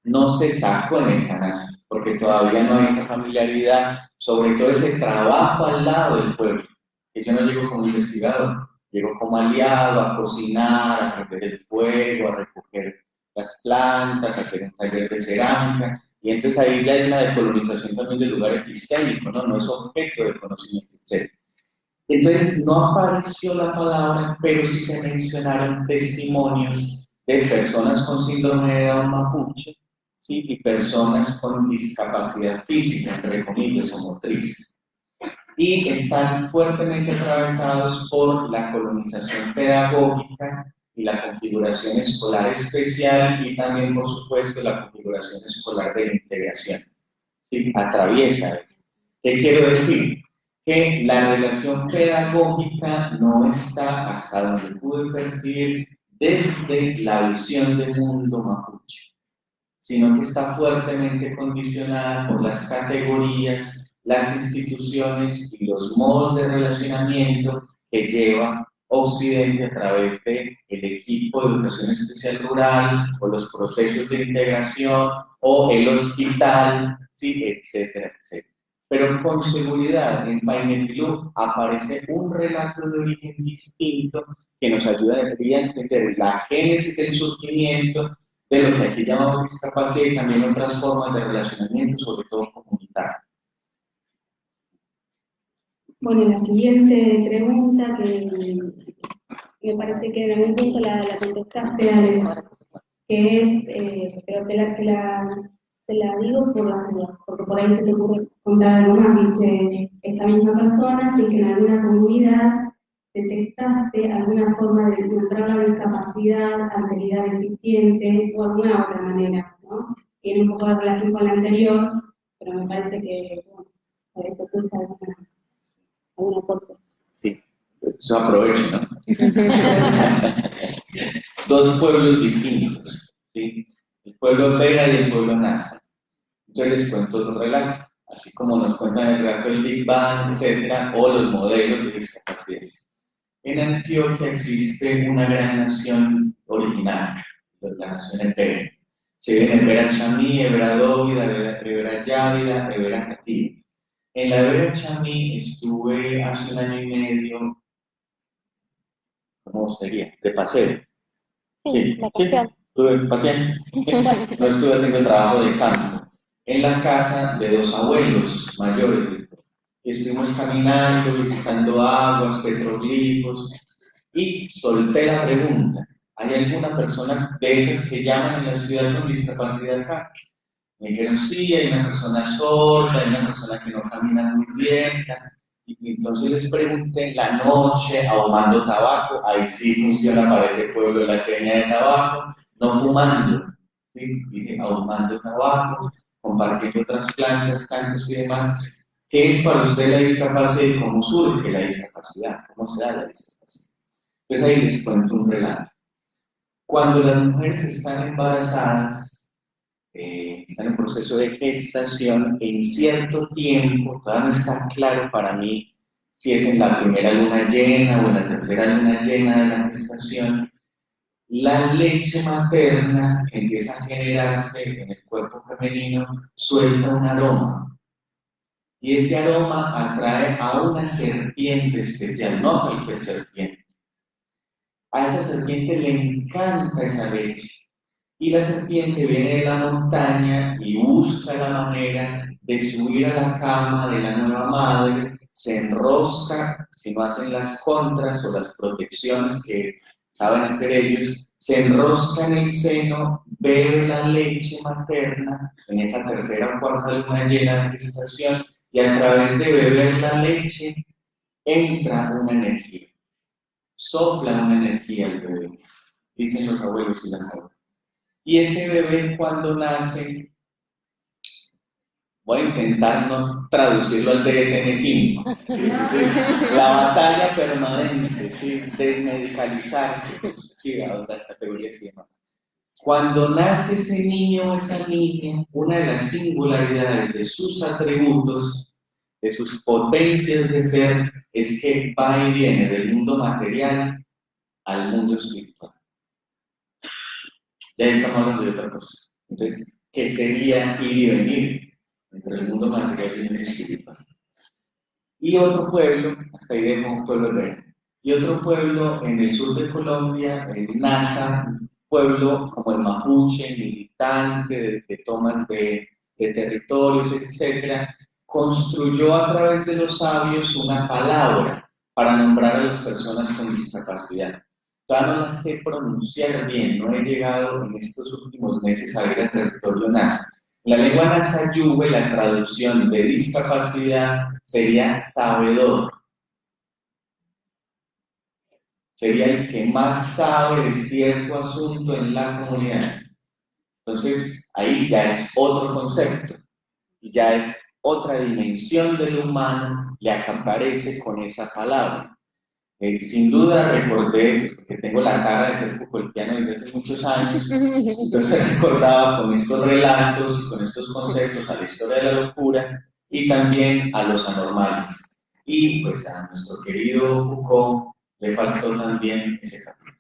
No se sacó en el canasto porque todavía no hay esa familiaridad, sobre todo ese trabajo al lado del pueblo, que yo no llego como investigador, llego como aliado a cocinar, a prender el fuego, a recoger las plantas, a hacer un taller de cerámica. Y entonces ahí ya hay una decolonización también del lugar epistémico, ¿no? No es objeto de conocimiento, etc. Entonces no apareció la palabra, pero sí se mencionaron testimonios de personas con síndrome de Down mapuche, ¿sí? Y personas con discapacidad física, entre comillas, o motriz. Y están fuertemente atravesados por la colonización pedagógica y la configuración escolar especial y también, por supuesto, la configuración escolar de la integración. ¿Sí? Atraviesa. ¿Qué quiero decir? Que la relación pedagógica no está, hasta donde pude percibir, desde la visión del mundo mapuche, sino que está fuertemente condicionada por las categorías, las instituciones y los modos de relacionamiento que lleva Occidente a través del equipo de educación especial rural o los procesos de integración o el hospital, ¿sí? Etcétera, etcétera. Pero con seguridad en Painefilú aparece un relato de origen distinto que nos ayuda a entender la génesis del surgimiento de lo que aquí llamamos discapacidad y también otras formas de relacionamiento, sobre todo comunitario. Bueno, la siguiente pregunta, que me parece que en algún punto la contestaste, Ale, que es, pero te la digo por las dudas, porque por ahí se te ocurre contar algo más. Dice, esta misma persona, si es que en alguna comunidad detectaste alguna forma de encontrar la discapacidad, alteridad deficiente o alguna otra manera, ¿no? Tiene un poco de relación con la anterior, pero me parece que, bueno, para esto surge alguna aporte. Sí, eso aprovecho, ¿no? Dos pueblos distintos, ¿sí? El pueblo Vega y el pueblo Nasa. Entonces les cuento dos relatos, así como nos cuentan el relato del Big Bang, etcétera, o los modelos de discapacidad. En Antioquia existe una gran nación originaria, la nación Ebera. Se ven Ebera Chamí, Ebera Dóvida, Ebera Yávida, Ebera Cativa. En la Ebera Chamí estuve hace 1 año y medio, ¿cómo sería? De paseo. Sí, vacación. Estuve paseando. No estuve haciendo trabajo de campo. en la casa de dos abuelos mayores. Estuvimos caminando, visitando aguas, petroglifos, y solté la pregunta: ¿hay alguna persona de esas que llaman en la ciudad con discapacidad acá? Me dijeron: sí, hay una persona sorda, hay una persona que no camina muy bien. Y entonces les pregunté: la noche, ahumando tabaco, ahí sí funciona para ese pueblo la seña de tabaco, no fumando, ¿sí? Dije: ahumando tabaco, compartiendo otras plantas, cantos y demás. ¿Qué es para usted la discapacidad y cómo surge la discapacidad? ¿Cómo se da la discapacidad? Pues ahí les cuento un relato. Cuando las mujeres están embarazadas, están en proceso de gestación, en cierto tiempo, todavía no está claro para mí si es en la primera luna llena o en la tercera luna llena de la gestación, la leche materna empieza a generarse en el cuerpo femenino, suelta un aroma. Y ese aroma atrae a una serpiente especial, no a cualquier serpiente. A esa serpiente le encanta esa leche. Y la serpiente viene de la montaña y busca la manera de subir a la cama de la nueva madre, se enrosca, si no hacen las contras o las protecciones que saben hacer ellos, se enrosca en el seno, bebe la leche materna en esa tercera o cuarta luna llena de gestación, y a través de beber la leche entra una energía, sopla una energía al bebé, dicen los abuelos y las abuelas. Y ese bebé, cuando nace, voy a intentar no traducirlo al DSM-5, ¿sí? La batalla permanente, ¿sí? Desmedicalizarse, ¿sí? A otras categorías y demás. Cuando nace ese niño o esa niña, una de las singularidades de sus atributos, de sus potencias de ser, es que va y viene del mundo material al mundo espiritual. Ya estamos hablando de otra cosa. Entonces, ¿qué sería ir y venir entre el mundo material y el mundo espiritual? Y otro pueblo, hasta ahí dejo un pueblo de y otro pueblo en el sur de Colombia, en Nasa, un pueblo como el mapuche, militante, de tomas de territorios, etc., construyó a través de los sabios una palabra para nombrar a las personas con discapacidad. Todavía no la sé pronunciar bien, no he llegado en estos últimos meses a ir al territorio Nasa. En la lengua Nasa Yuwe, la traducción de discapacidad sería sabedor. Sería el que más sabe de cierto asunto en la comunidad. Entonces, ahí ya es otro concepto, ya es otra dimensión del humano la que aparece con esa palabra. Sin duda recordé, porque tengo la cara de ser Foucaultiano desde hace muchos años, entonces recordaba con estos relatos y con estos conceptos a la historia de la locura y también a los anormales. Y pues a nuestro querido Foucault le faltó también ese capítulo.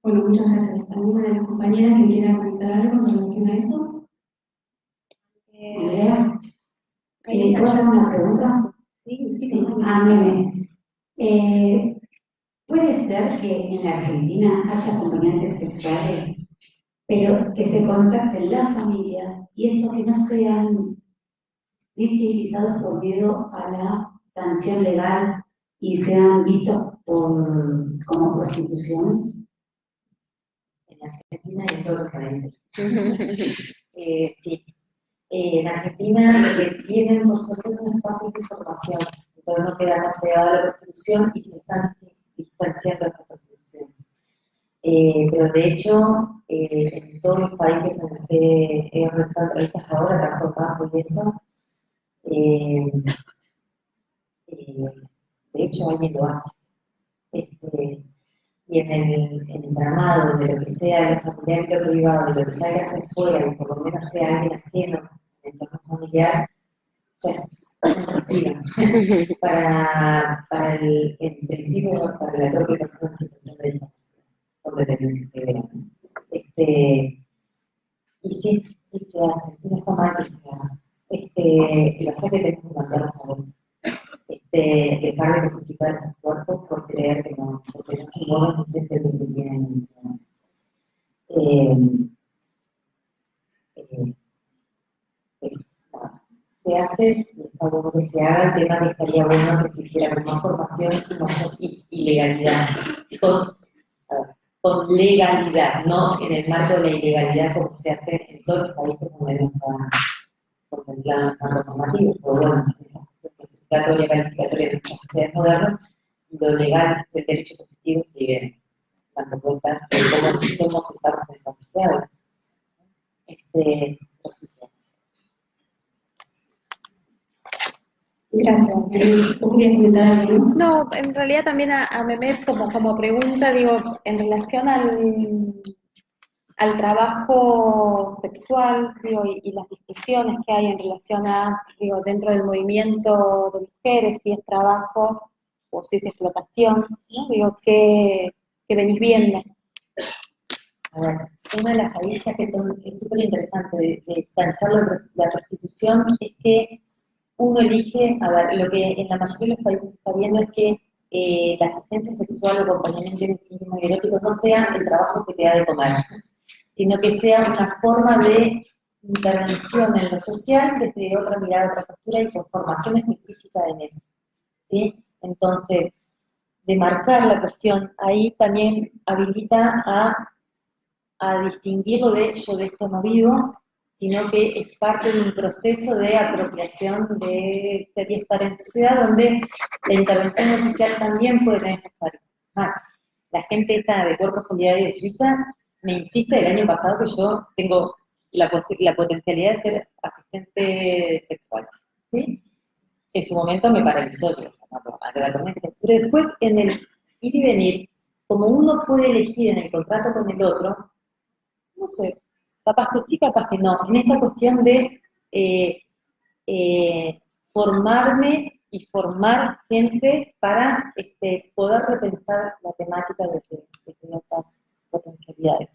Bueno, muchas gracias. ¿Alguna de las compañeras que quiera comentar algo en relación a eso? Andrea, ¿puedo hacer una pregunta? Sí. ¿Puede ser que en la Argentina haya acompañantes sexuales, pero que se contacten las familias y estos que no sean visibilizados por miedo a la sanción legal y sean vistos como prostitución? En Argentina y en todos los países. Sí. En Argentina lo que tienen por suerte son espacios de información, entonces no queda tan pegada a la prostitución y se están distanciando de esta prostitución. Pero de hecho, en todos los países en los que he realizado entrevistas ahora, tanto campo y eso, de hecho alguien lo hace. Y en el entramado de lo que sea lo familiar y lo privado, de lo que salga hacia afuera, y por lo menos sea alguien ajeno en el entorno familiar, ya es un respiro para en principio, para la propia persona en situación de discapacidad, por dependencia severa. Y sí se hace, no está mal que se haga. Y la que tenemos que mandarnos a veces. Dejar de cosificar sus cuerpos por creer que no, porque no se mueven, no sienten lo que tienen en su se hace, está bueno que se haga, el tema que estaría bueno que se hiciera con más formación y legalidad, con legalidad, no en el marco de la ilegalidad como se hace en todos los países donde no está contemplado en marco normativo, pero bueno, clasificatoria, calificatoria de las sociedades modernas, lo legal del derecho positivo sigue dando cuenta de cómo estamos en estas sociedades. Gracias. ¿Tú querías comentar algo? No, en realidad también a Mehmet como pregunta, digo, en relación al trabajo sexual, digo, y las discusiones que hay en relación a, digo, dentro del movimiento de mujeres, si es trabajo o si es explotación, ¿no? Digo, ¿qué venís viendo? Bueno, una de las aristas que es súper interesante de pensar la prostitución es que uno elige, a ver, lo que en la mayoría de los países se está viendo es que la asistencia sexual o acompañamiento íntimo y erótico no sea el trabajo que te da de comer, sino que sea una forma de intervención en lo social desde otra mirada, otra postura y con formación específica en eso, ¿sí? Entonces, de marcar la cuestión ahí también habilita a distinguirlo de yo de esto no vivo, sino que es parte de un proceso de apropiación de ser y estar en sociedad donde la intervención social también puede tener necesario. La gente esta de Cuerpo Solidario de Suiza me insiste el año pasado que yo tengo la potencialidad de ser asistente sexual, ¿sí? En su momento me paralizó, pero después en el ir y venir, como uno puede elegir en el contrato con el otro, no sé, capaz que sí, capaz que no. En esta cuestión de formarme y formar gente para poder repensar la temática desde otras potencialidades.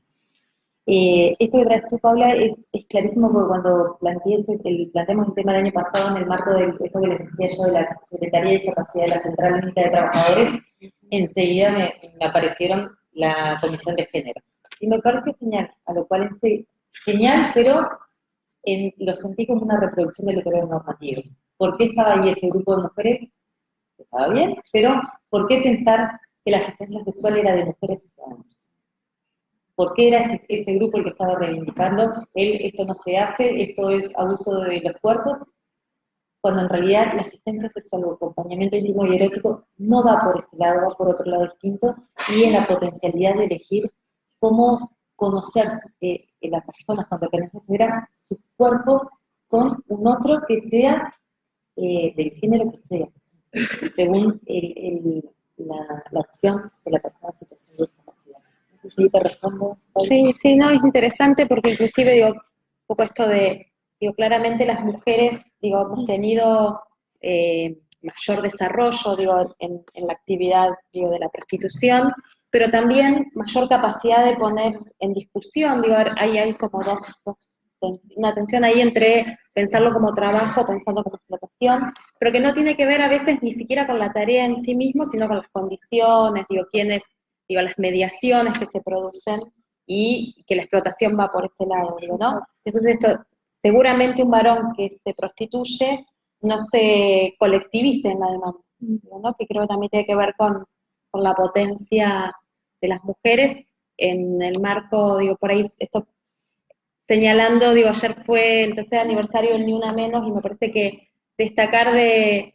Esto que traes tú, Paula, es clarísimo porque cuando planteamos el tema el año pasado en el marco de esto que les decía yo de la Secretaría de Discapacidad de la Central Única de Trabajadores, enseguida me aparecieron la Comisión de Género. Y me parece genial, a lo cual es genial, pero lo sentí como una reproducción de lo que era normativo. ¿Por qué estaba ahí ese grupo de mujeres? Estaba bien, pero ¿por qué pensar que la asistencia sexual era de mujeres y hombres? ¿Por qué era ese grupo el que estaba reivindicando esto no se hace, esto es abuso de los cuerpos? Cuando en realidad la asistencia sexual o acompañamiento íntimo y erótico no va por ese lado, va por otro lado distinto, y en la potencialidad de elegir cómo conocer las personas con dependencia severa sus cuerpos con un otro que sea del género que sea, según la opción de la persona en situación de discapacidad. No sé si te respondo. Sí, no, es interesante porque inclusive, digo, un poco esto de, digo, claramente las mujeres, digo, hemos tenido mayor desarrollo, digo, en la actividad, digo, de la prostitución, pero también mayor capacidad de poner en discusión, digo, ahí hay como una tensión ahí entre pensarlo como trabajo, pensarlo como explotación, pero que no tiene que ver a veces ni siquiera con la tarea en sí mismo, sino con las condiciones, digo, digo, las mediaciones que se producen y que la explotación va por ese lado, digo, ¿no? Entonces seguramente un varón que se prostituye no se colectivice en la demanda, digo, ¿no? Que creo que también tiene que ver con la potencia de las mujeres en el marco, digo, por ahí, esto señalando, digo, ayer fue el tercer aniversario del Ni Una Menos y me parece que destacar que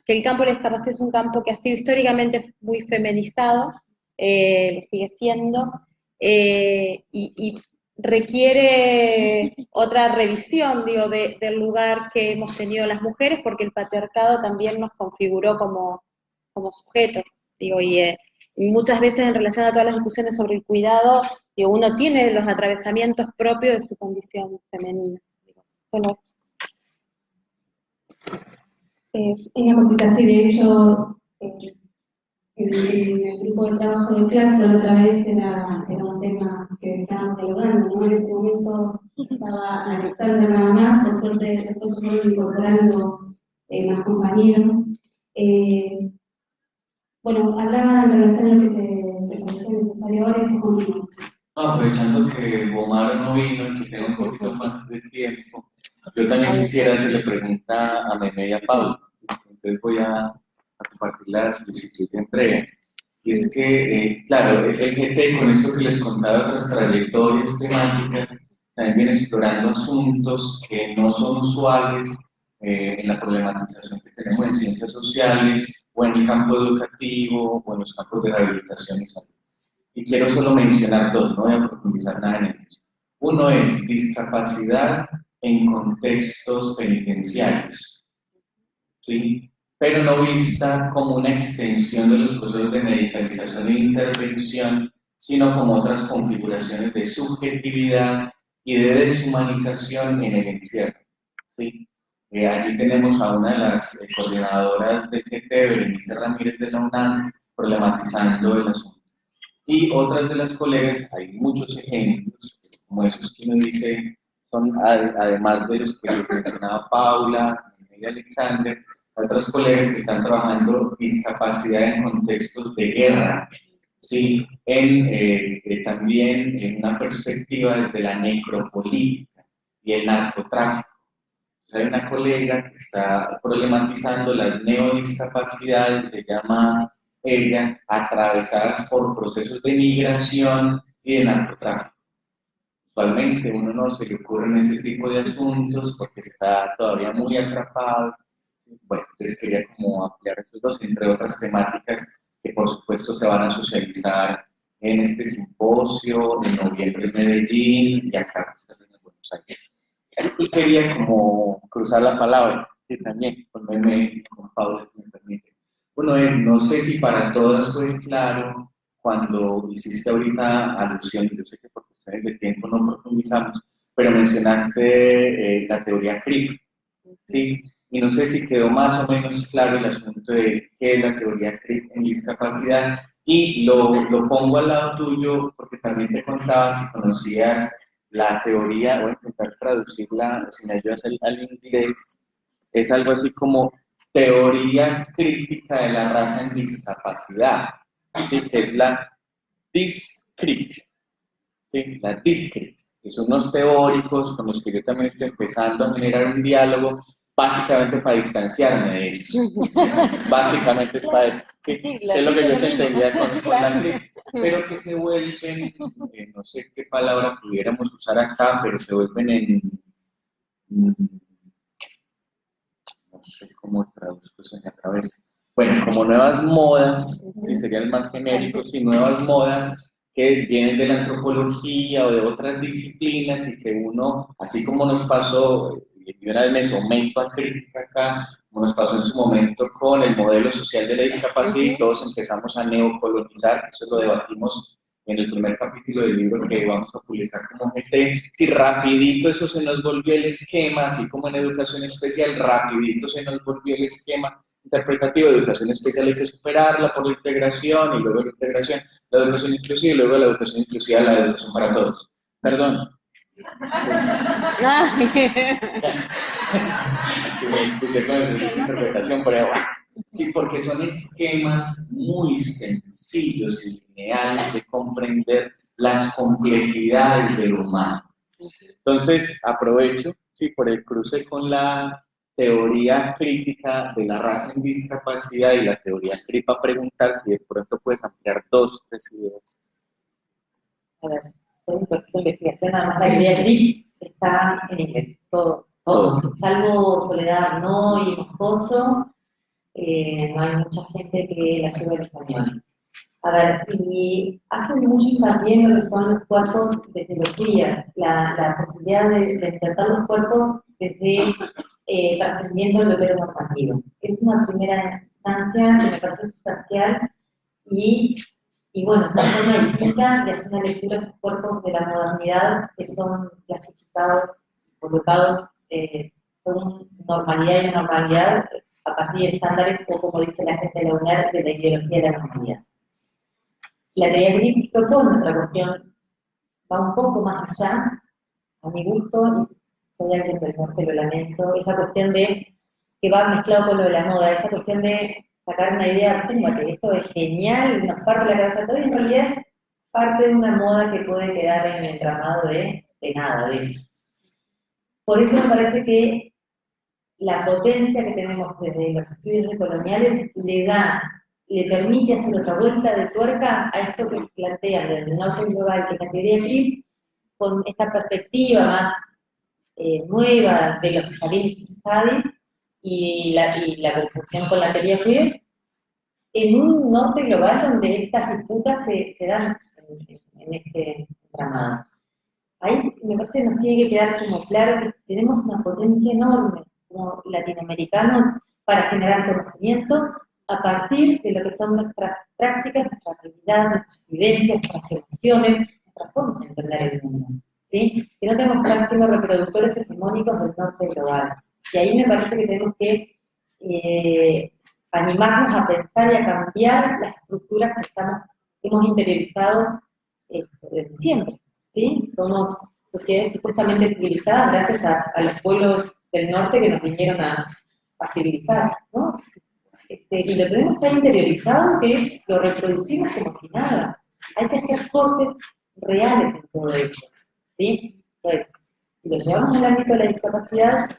el campo de la discapacidad es un campo que ha sido históricamente muy feminizado, lo sigue siendo, y requiere otra revisión, digo, del lugar que hemos tenido las mujeres, porque el patriarcado también nos configuró como sujetos, digo, y muchas veces en relación a todas las discusiones sobre el cuidado, digo, uno tiene los atravesamientos propios de su condición femenina. Digo, solo Una cosita así, de hecho, en el grupo de trabajo de clase la otra vez era un tema que estábamos dialogando, ¿no? En ese momento estaba Alexandra nada más, por suerte después se fueron incorporando más compañeros. Bueno, hablaba en relación a lo que te parecía necesario ahora, es como aprovechando que Omar no vino y que tengo un poquito más de tiempo, yo también quisiera hacerle pregunta a Meme y a Pablo. Entonces voy a compartir la solicitud de entrega. Y es que, claro, el GT, con esto que les contaba de otras trayectorias temáticas, también viene explorando asuntos que no son usuales en la problematización que tenemos en ciencias sociales, o en el campo educativo, o en los campos de rehabilitación y salud. Y quiero solo mencionar dos, no voy a profundizar nada en ellos. Uno es discapacidad en contextos penitenciarios, ¿sí? Pero no vista como una extensión de los procesos de medicalización e intervención, sino como otras configuraciones de subjetividad y de deshumanización en el encierro, ¿sí? Allí tenemos a una de las coordinadoras del GT, Berenice Ramírez de la UNAM, problematizando el asunto. Y otras de las colegas, hay muchos ejemplos, como esos que uno dice, son además de los que les mencionaba Paula y Alexander, otros colegas que están trabajando discapacidad en contextos de guerra, ¿sí? También en una perspectiva desde la necropolítica y el narcotráfico. Hay una colega que está problematizando las neodiscapacidades, que llama ella, atravesadas por procesos de migración y de narcotráfico. Usualmente uno no se le ocurren ese tipo de asuntos porque está todavía muy atrapado. Bueno, entonces quería como ampliar esos dos, entre otras temáticas que por supuesto se van a socializar en este simposio en noviembre en Medellín y acá en Buenos Aires. Y quería como cruzar la palabra, sí, también, con Meme, con Paula, si me permite. Uno es, no sé si para todas fue claro cuando hiciste ahorita alusión, yo sé que por cuestiones de tiempo no profundizamos, pero mencionaste la teoría CRIP, ¿sí? Y no sé si quedó más o menos claro el asunto de qué es la teoría CRIP en discapacidad, y lo pongo al lado tuyo porque también te contaba si conocías la teoría, voy a intentar traducirla, si me ayudas al inglés, es algo así como teoría crítica de la raza en discapacidad, ¿sí? Que es la DISCRIT, ¿sí? La DISCRIT, que son unos teóricos con los que yo también estoy empezando a generar un diálogo, básicamente para distanciarme de ellos. Básicamente es para eso, ¿sí? Es lo que yo te entendía con la CRIT, pero que se vuelven, no sé qué palabra pudiéramos usar acá, pero se vuelven en, no sé cómo traduzco eso en la cabeza. Bueno, como nuevas modas, sí, sería el más genérico, sí, nuevas modas que vienen de la antropología o de otras disciplinas y que uno, así como nos pasó, y una vez me someto a crítica acá, como nos pasó en su momento con el modelo social de la discapacidad y todos empezamos a neocolonizar, eso lo debatimos en el primer capítulo del libro que vamos a publicar como GT, si rapidito eso se nos volvió el esquema, así como en educación especial, rapidito se nos volvió el esquema interpretativo de educación especial, hay que superarla por la integración, y luego la integración, la educación inclusiva, y luego la educación inclusiva, la educación para todos. Perdón. Sí, me excusé con esa interpretación, pero bueno. Sí, porque son esquemas muy sencillos y lineales de comprender las complejidades del humano. Entonces, aprovecho, sí, por el cruce con la teoría crítica de la raza en discapacidad y la teoría CRIP, a preguntar si de pronto puedes ampliar dos, tres ideas. A ver, todo un proceso de investigación, además la teoría CRIP está en inglés, todo, salvo Soledad Arnaud y Moscoso. No hay mucha gente que la lleva en español. A ver, y hacen mucho hincapié en lo que son los cuerpos de teología, la posibilidad de interpretar los cuerpos desde trascendiendo lo heteronormativo. Es una primera instancia que me parece sustancial y bueno, es una forma distinta de hacer una lectura de estos cuerpos de la modernidad que son clasificados, colocados según normalidad y anormalidad a partir de estándares o, como dice la gente de la UNED, de la ideología de la normalidad. La teoría CRIP propone otra cuestión, va un poco más allá, a mi gusto, y soy alguien del norte, lo lamento, esa cuestión de, que va mezclado con lo de la moda, esa cuestión de sacar una idea, que esto es genial, nos parte la cabeza todo, y en realidad parte de una moda que puede quedar en el entramado de nada de eso. Por eso me parece que la potencia que tenemos desde los estudios decoloniales le permite hacer otra vuelta de tuerca a esto que plantean desde el norte global, que es la teoría Fripp, con esta perspectiva más nueva de los disability studies y la confusión con la teoría Fripp, en un norte global donde estas disputas se dan en este entramado. Ahí me parece que nos tiene que quedar como claro que tenemos una potencia enorme como latinoamericanos para generar conocimiento a partir de lo que son nuestras prácticas, nuestra realidad, nuestras vivencias, nuestras emociones, nuestras formas de entender el mundo. ¿Sí? Que no tenemos que estar siendo reproductores hegemónicos del norte global. Y ahí me parece que tenemos que animarnos a pensar y a cambiar las estructuras que hemos interiorizado desde siempre. ¿Sí? Somos sociedades supuestamente civilizadas gracias a los pueblos del norte que nos vinieron a civilizar, ¿no? Y lo tenemos tan interiorizado que lo reproducimos como si nada. Hay que hacer cortes reales en todo eso, ¿sí? Entonces, si lo llevamos al ámbito de la discapacidad,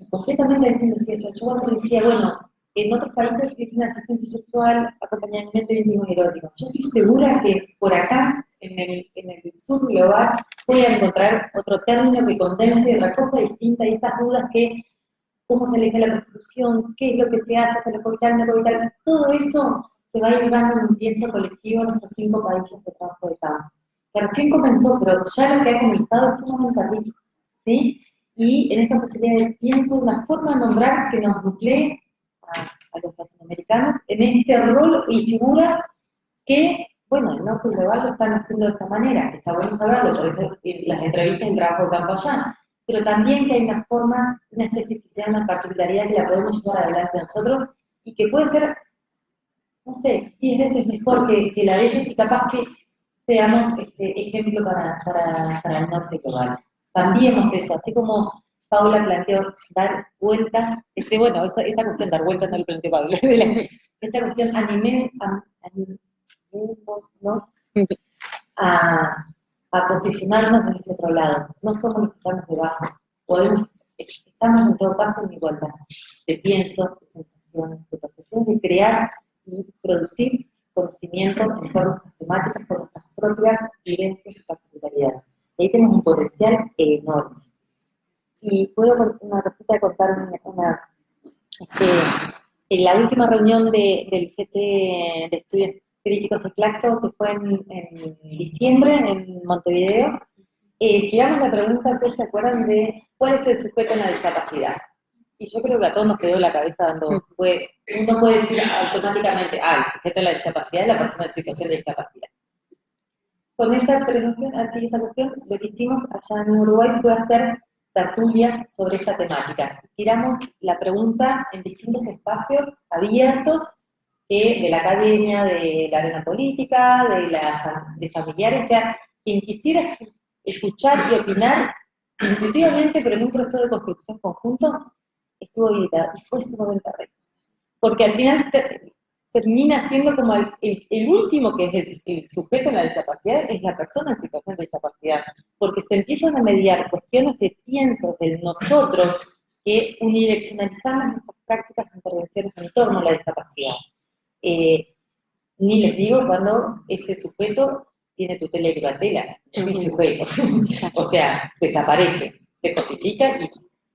completamente distinto que eso. Yo cuando decía, bueno, en otros países que dicen asistencia sexual, acompañamiento íntimo y erótico. Yo estoy segura que por acá, en el sur global, voy a encontrar otro término que condense otra cosa distinta y estas dudas que cómo se elige la prostitución, qué es lo que se hace, se lo covital, no covital, todo eso se va a ir dando en un pienso colectivo en nuestros 5 países de trabajo de campo. Que recién comenzó, pero ya lo que ha comenzado es sumamente rico, ¿sí? Y en esta posibilidad de pienso una forma de nombrar que nos nuclee a los latinoamericanos en este rol y figura que, bueno, el norte global lo están haciendo de esta manera, que está bueno saberlo, por eso las entrevistas en trabajo de campo allá, pero también que hay una forma, una especificidad, una particularidad que la podemos llevar adelante nosotros y que puede ser, no sé, 10 veces mejor que la de ellos y capaz que seamos ejemplo para el norte global. Cambiemos eso, así como Paula planteó dar vuelta, bueno, esa cuestión de dar vuelta no lo planteó Paula, esa cuestión ¿no? a posicionarnos desde ese otro lado. No somos los que estamos debajo. Estamos en todo caso en igualdad de pienso, de sensaciones, de percepción, de crear y producir conocimiento en formas sistemáticas por nuestras propias vivencias y particularidades. Ahí tenemos un potencial enorme. Y puedo una receta de contar en la última reunión del GT de Estudios Críticos de Claxo, que fue en diciembre en Montevideo, tiramos la pregunta, ¿ustedes se acuerdan de cuál es el sujeto en la discapacidad? Y yo creo que a todos nos quedó la cabeza dando, uno puede decir automáticamente, el sujeto en la discapacidad es la persona en situación de discapacidad. Con esta presunción, así esa cuestión, lo que hicimos allá en Uruguay fue hacer tertulias sobre esta temática. Tiramos la pregunta en distintos espacios abiertos de la academia, de la arena política, de familiares, o sea, quien quisiera escuchar y opinar intuitivamente, pero en un proceso de construcción conjunto, estuvo habilitado y fue sumamente rico. Porque al final termina siendo como el último que es el sujeto en la discapacidad, es la persona en situación de discapacidad, porque se empiezan a mediar cuestiones de pienso de nosotros que unidireccionalizamos nuestras prácticas de intervenciones en torno a la discapacidad. Ni les digo cuando ese sujeto tiene tutela y curatela, el sujeto, o sea, desaparece, se cosifica y...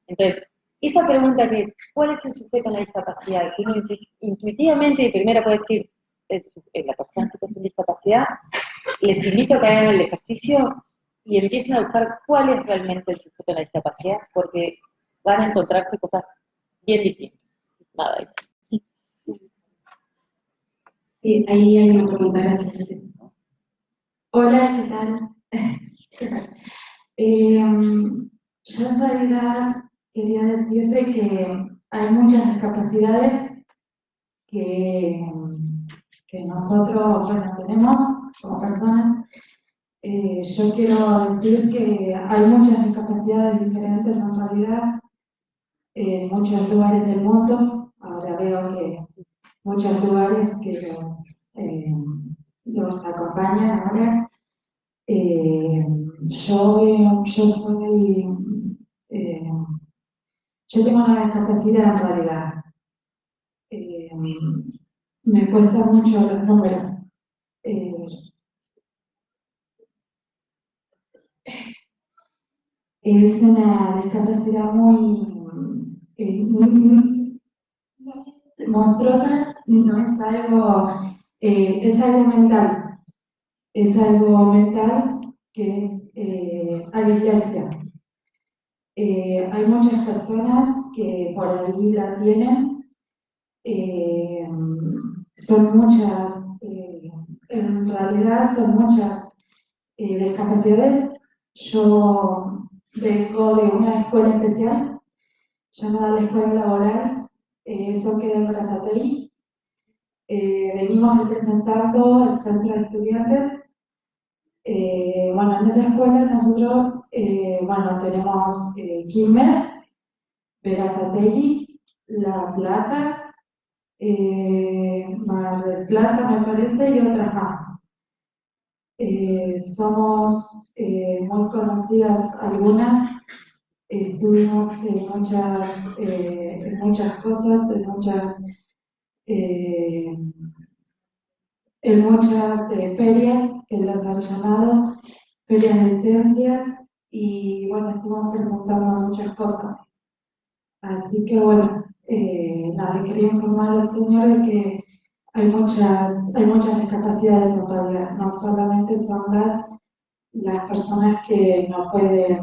Entonces, esa pregunta que es, ¿cuál es el sujeto en la discapacidad? Que uno intuitivamente de primera puede decir, la persona en situación de discapacidad, les invito a que hagan el ejercicio y empiecen a buscar cuál es realmente el sujeto en la discapacidad, porque van a encontrarse cosas bien distintas. Nada de eso. Sí, ahí hay una pregunta, gracias. Hola, ¿qué tal? Yo en realidad quería decirte que hay muchas discapacidades que nosotros, bueno, tenemos como personas. Yo quiero decir que hay muchas discapacidades diferentes en realidad, en muchos lugares del mundo. Ahora veo que muchos lugares que acompañan ahora. Yo tengo una discapacidad en realidad. Eh, Me cuesta mucho los números. Eh, es una discapacidad muy monstruosa, no es algo mental. Es algo mental que es dislexia. Hay muchas personas que por ahí la tienen. Son muchas, en realidad son muchas discapacidades. Yo vengo de una escuela especial llamada la Escuela Laboral, eso queda en Brazatei. Venimos representando el Centro de Estudiantes. Bueno, en esa escuela nosotros, tenemos Quilmes, Berazategui, La Plata, Mar del Plata me parece y otras más. Somos muy conocidas algunas, estuvimos en muchas cosas, en muchas ferias que las han llamado, ferias de ciencias, y bueno, estuvimos presentando muchas cosas. Así que bueno, nada, le quería informar al señor de que hay muchas discapacidades en realidad, no solamente son las personas que no pueden,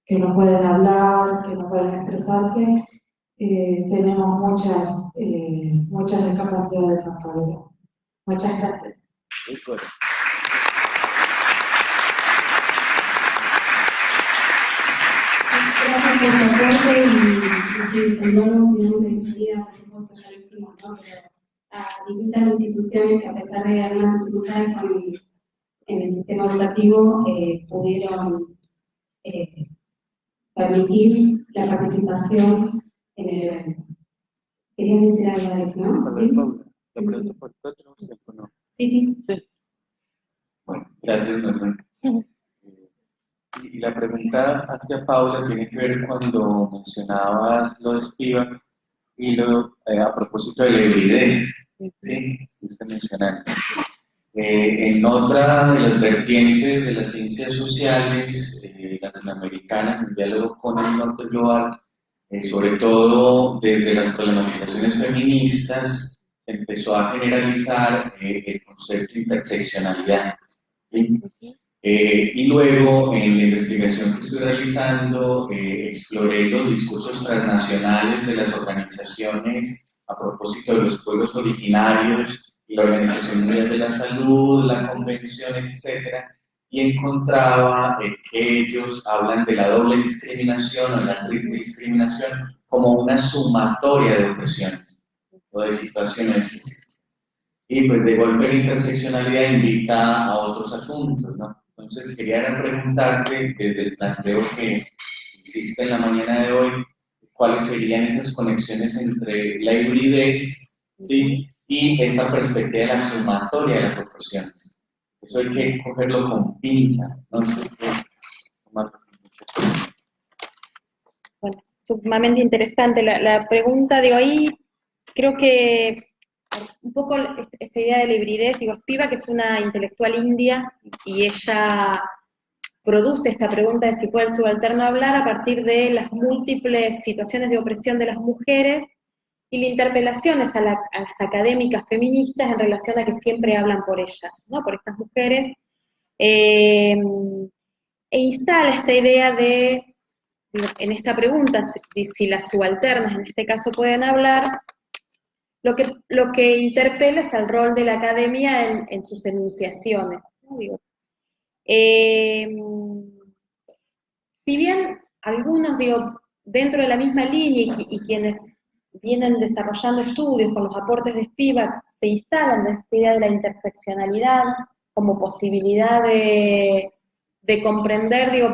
que no pueden hablar, que no pueden expresarse, tenemos muchas discapacidades en realidad. Muchas gracias. Gracias por su aporte y saludamos y damos la bienvenida, por supuesto, ya lo hicimos, ¿no? Pero a distintas instituciones que a pesar de algunas dificultades en el sistema educativo pudieron permitir la participación en el evento. ¿Querías decir algo, Alex, no? La pregunta por todo, ¿no? Sí. Bueno, gracias, Norman. Y la pregunta hacia Paula tiene que ver cuando mencionabas lo de Spivak y a propósito de la hibridez, ¿sí? Esto mencionando. En otra de las vertientes de las ciencias sociales latinoamericanas, en diálogo con el norte global, sobre todo desde las problematizaciones feministas, se empezó a generalizar el concepto de interseccionalidad, ¿sí? Y luego, en la investigación que estoy realizando, exploré los discursos transnacionales de las organizaciones a propósito de los pueblos originarios, la Organización Mundial de la Salud, la Convención, etc. Y encontraba que ellos hablan de la doble discriminación o la triple discriminación como una sumatoria de opresiones o de situaciones. Y pues de golpe la interseccionalidad invita a otros asuntos, ¿no? Entonces quería preguntarte, desde el planteo que hiciste en la mañana de hoy, cuáles serían esas conexiones entre la hibridez, ¿sí? Y esta perspectiva de la sumatoria de las opresiones. Eso hay que cogerlo con pinza, ¿no? Bueno, sumamente interesante la pregunta, digo, ahí creo que un poco esta idea de la hibridez, digo, Spivak, que es una intelectual india, y ella produce esta pregunta de si puede el subalterno hablar a partir de las múltiples situaciones de opresión de las mujeres y la interpelación es a las académicas feministas en relación a que siempre hablan por ellas, ¿no? Por estas mujeres, e instala esta idea de, en esta pregunta, si las subalternas en este caso pueden hablar, lo que interpela es el rol de la academia en sus enunciaciones, ¿no? Digo, si bien algunos, digo, dentro de la misma línea y quienes vienen desarrollando estudios con los aportes de Spivak se instalan en esta idea de la interseccionalidad como posibilidad de comprender, digo,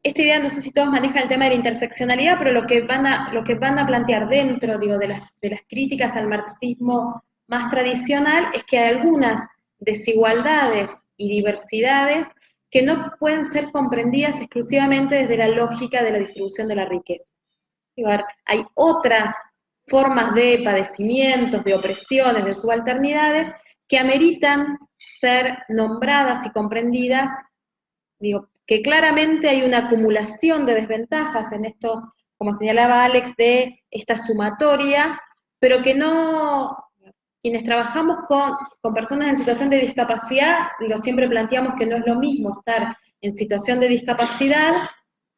esta idea, no sé si todos manejan el tema de la interseccionalidad, pero lo que van a plantear dentro, digo, de las críticas al marxismo más tradicional es que hay algunas desigualdades y diversidades que no pueden ser comprendidas exclusivamente desde la lógica de la distribución de la riqueza. Hay otras formas de padecimientos, de opresiones, de subalternidades que ameritan ser nombradas y comprendidas, que claramente hay una acumulación de desventajas en esto, como señalaba Alex, de esta sumatoria, pero que no, quienes trabajamos con personas en situación de discapacidad, siempre planteamos que no es lo mismo estar en situación de discapacidad,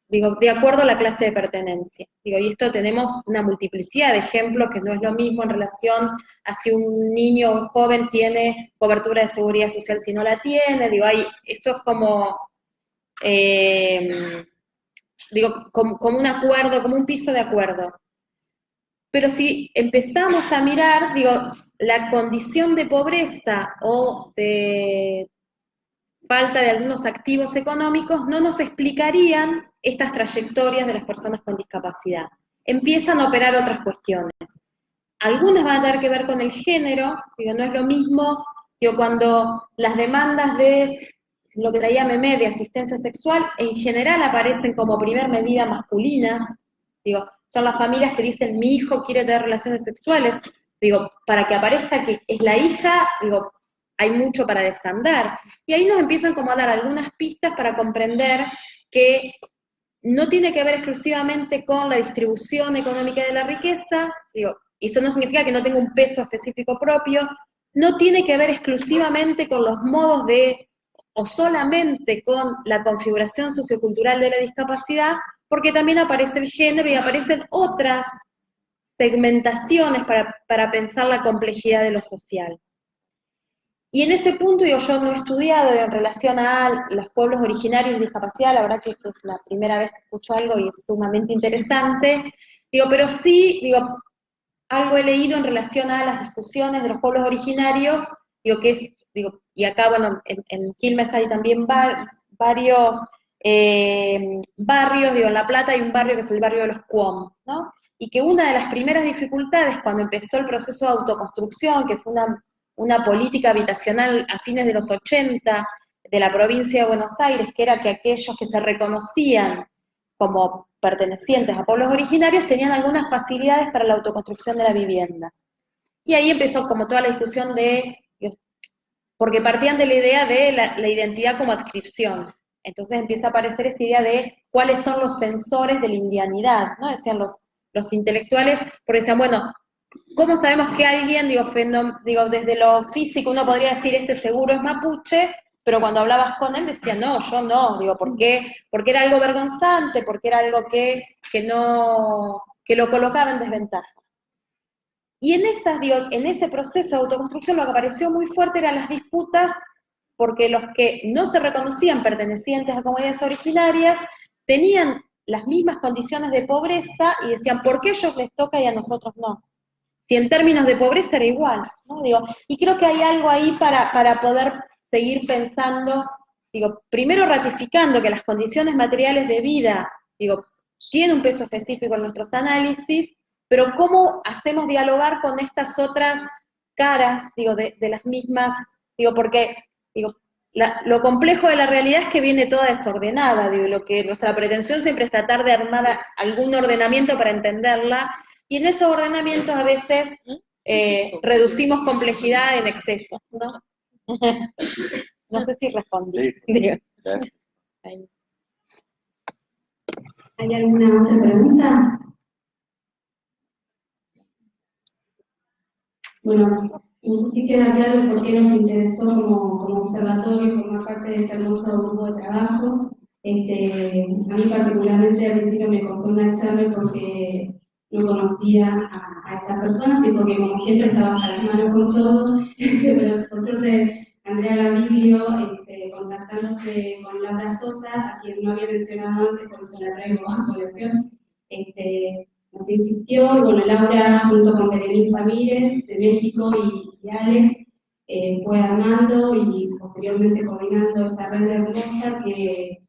de acuerdo a la clase de pertenencia. Y esto tenemos una multiplicidad de ejemplos, que no es lo mismo en relación a si un niño o un joven tiene cobertura de seguridad social si no la tiene, eso es como, como un acuerdo, como un piso de acuerdo. Pero si empezamos a mirar, la condición de pobreza o de falta de algunos activos económicos no nos explicarían estas trayectorias de las personas con discapacidad. Empiezan a operar otras cuestiones. Algunas van a tener que ver con el género, no es lo mismo, cuando las demandas de lo que traía Memé de asistencia sexual en general aparecen como primer medida masculinas, son las familias que dicen mi hijo quiere tener relaciones sexuales, para que aparezca que es la hija, hay mucho para desandar. Y ahí nos empiezan como a dar algunas pistas para comprender que no tiene que ver exclusivamente con la distribución económica de la riqueza, y eso no significa que no tenga un peso específico propio, no tiene que ver exclusivamente con los modos o solamente con la configuración sociocultural de la discapacidad, porque también aparece el género y aparecen otras segmentaciones para pensar la complejidad de lo social. Y en ese punto, yo no he estudiado en relación a los pueblos originarios de discapacidad, la verdad que es la primera vez que escucho algo y es sumamente interesante, pero sí, algo he leído en relación a las discusiones de los pueblos originarios, que es, y acá, bueno, en Quilmes hay también varios barrios, en La Plata hay un barrio que es el barrio de los Cuom, ¿no? Y que una de las primeras dificultades cuando empezó el proceso de autoconstrucción, que fue una política habitacional a fines de los 80 de la provincia de Buenos Aires, que era que aquellos que se reconocían como pertenecientes a pueblos originarios tenían algunas facilidades para la autoconstrucción de la vivienda. Y ahí empezó como toda la discusión porque partían de la idea de la identidad como adscripción. Entonces empieza a aparecer esta idea de cuáles son los sensores de la indianidad, ¿no? Decían los intelectuales, porque decían, bueno, ¿cómo sabemos que alguien, desde lo físico uno podría decir este seguro es mapuche, pero cuando hablabas con él decía, no, yo no, ¿por qué? Porque era algo vergonzante, porque era algo que lo colocaba en desventaja. Y en ese proceso de autoconstrucción lo que apareció muy fuerte eran las disputas, porque los que no se reconocían pertenecientes a comunidades originarias tenían las mismas condiciones de pobreza y decían, ¿por qué a ellos les toca y a nosotros no? Si en términos de pobreza era igual, ¿no? Y creo que hay algo ahí para poder seguir pensando, primero ratificando que las condiciones materiales de vida, tienen un peso específico en nuestros análisis, pero cómo hacemos dialogar con estas otras caras, de las mismas, porque, lo complejo de la realidad es que viene toda desordenada, lo que nuestra pretensión siempre es tratar de armar algún ordenamiento para entenderla, y en esos ordenamientos a veces reducimos complejidad en exceso, ¿no? No sé si respondí. Sí, gracias. ¿Hay alguna otra pregunta? Bueno, sí queda claro por qué nos interesó como observatorio formar parte de este hermoso grupo de trabajo. A mí particularmente al principio me costó engancharme porque no conocía a estas personas y porque como siempre estaba a las manos con todo, pero por suerte Andrea Gaviglio contactándose con Laura Sosa, a quien no había mencionado antes, por eso la traigo a colación, nos insistió, y bueno, Laura junto con Berenice Ramírez de México y Alex fue armando y posteriormente coordinando esta red hermosa que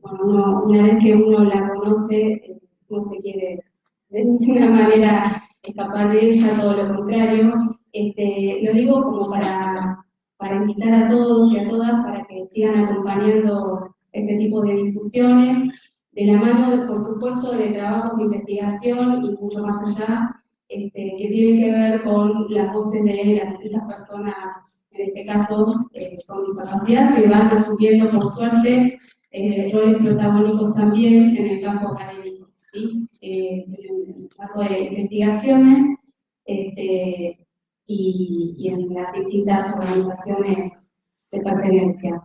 bueno, una vez que uno la conoce, no se quiere de ninguna manera escapar de ella, todo lo contrario. Lo digo como para invitar a todos y a todas para que sigan acompañando este tipo de discusiones, de la mano, por supuesto, de trabajos de investigación y mucho más allá, que tienen que ver con las voces de las distintas personas, en este caso con discapacidad, que van asumiendo, por suerte, roles protagónicos también en el campo académico, ¿sí? En el campo de investigaciones y en las distintas organizaciones de pertenencia.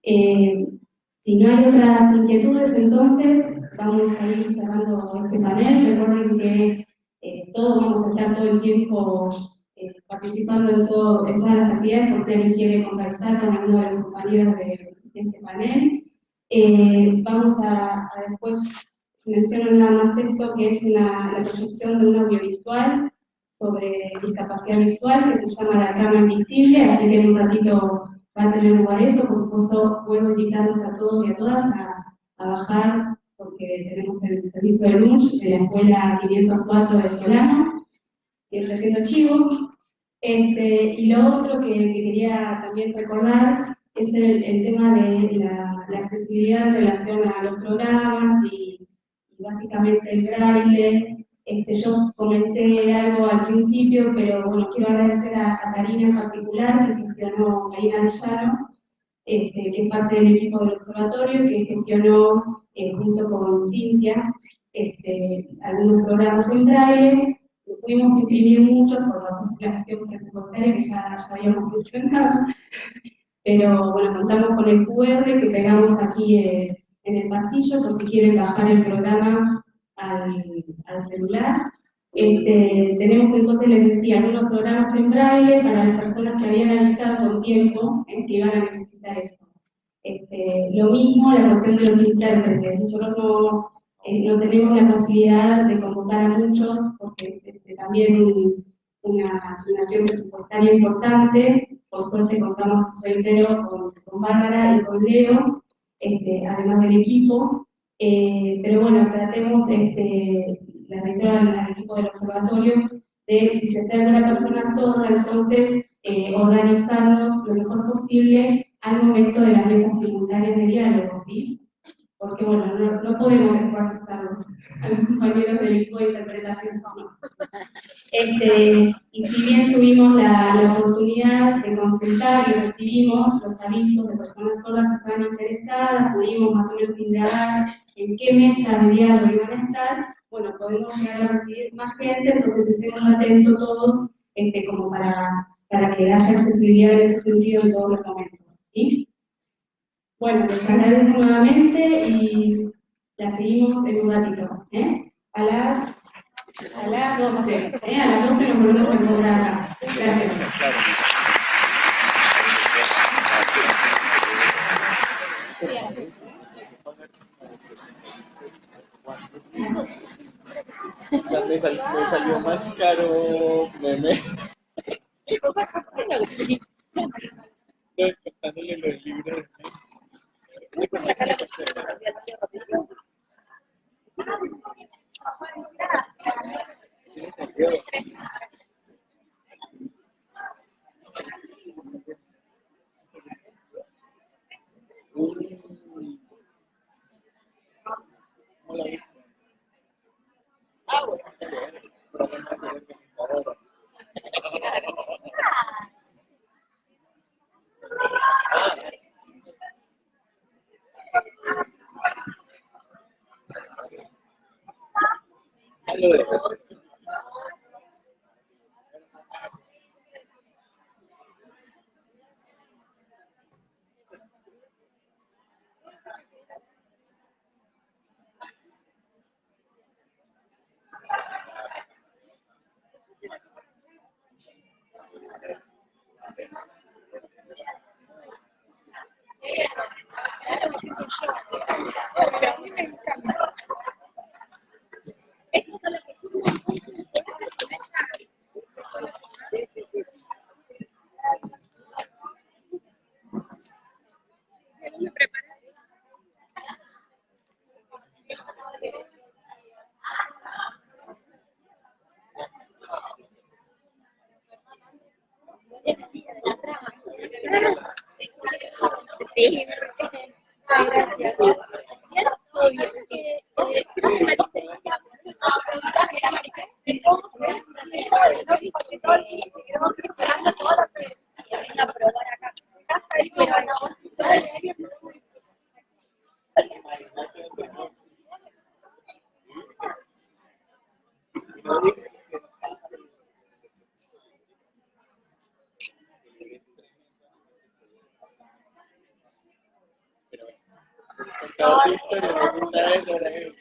Si no hay otras inquietudes, entonces vamos a ir cerrando este panel. Recuerden que todos vamos a estar todo el tiempo participando en todas las actividades, por si alguien quiere conversar con alguno de los compañeros de este panel. Vamos a después mencionar nada más esto, que es la proyección de un audiovisual sobre discapacidad visual, que se llama La Cama Invisible, así que en un ratito va a tener lugar eso. Por supuesto, vuelvo a invitarlos a todos y a todas a bajar, porque tenemos el servicio de lunch de la Escuela 504 de Solano, que está haciendo chivo. Y lo otro que quería también recordar es el tema de la accesibilidad en relación a los programas y básicamente el braille. Yo comenté algo al principio, pero bueno, quiero agradecer a Karina en particular, que gestionó, Karina Villano, que es parte del equipo del observatorio, que gestionó junto con Cintia algunos programas en braille. Pudimos imprimir muchos por la gestión presupuestaria que ya habíamos mencionado, pero bueno, contamos con el QR que pegamos aquí en el pasillo, por si quieren bajar el programa al celular. Tenemos entonces, les decía, algunos programas en braille para las personas que habían avisado con tiempo que iban a necesitar eso. Lo mismo la cuestión de los intérpretes. Nosotros no tenemos la posibilidad de convocar a muchos porque es también una asignación presupuestaria importante. Por suerte contamos, reitero, con Bárbara y con Leo, además del equipo. Pero bueno, tratemos, la reitero al equipo del observatorio, de si se acerca una persona sorda, entonces organizarnos lo mejor posible al momento de las mesas simultáneas de diálogo, ¿sí? Porque bueno, no podemos descuartizarnos a los compañeros del equipo de interpretación. Y si bien tuvimos la oportunidad de consultar y recibimos los avisos de personas sordas que estaban interesadas, pudimos más o menos indagar en qué mesa de diálogo iban a estar, bueno, podemos llegar a recibir más gente, entonces estemos atentos todos como para que haya accesibilidad en ese sentido en todos los momentos, ¿sí? Bueno, les agradezco nuevamente y la seguimos en un ratito, a las 12, a las 12 nos volvemos a encontrar acá. Gracias. O sea, me salió más caro meme. Contándole lo del libro de Sí. Ah, gracias. Bien, todo bien. Creo que una diferencia venga a probar acá. Toda historia, me gusta eso, ¿verdad?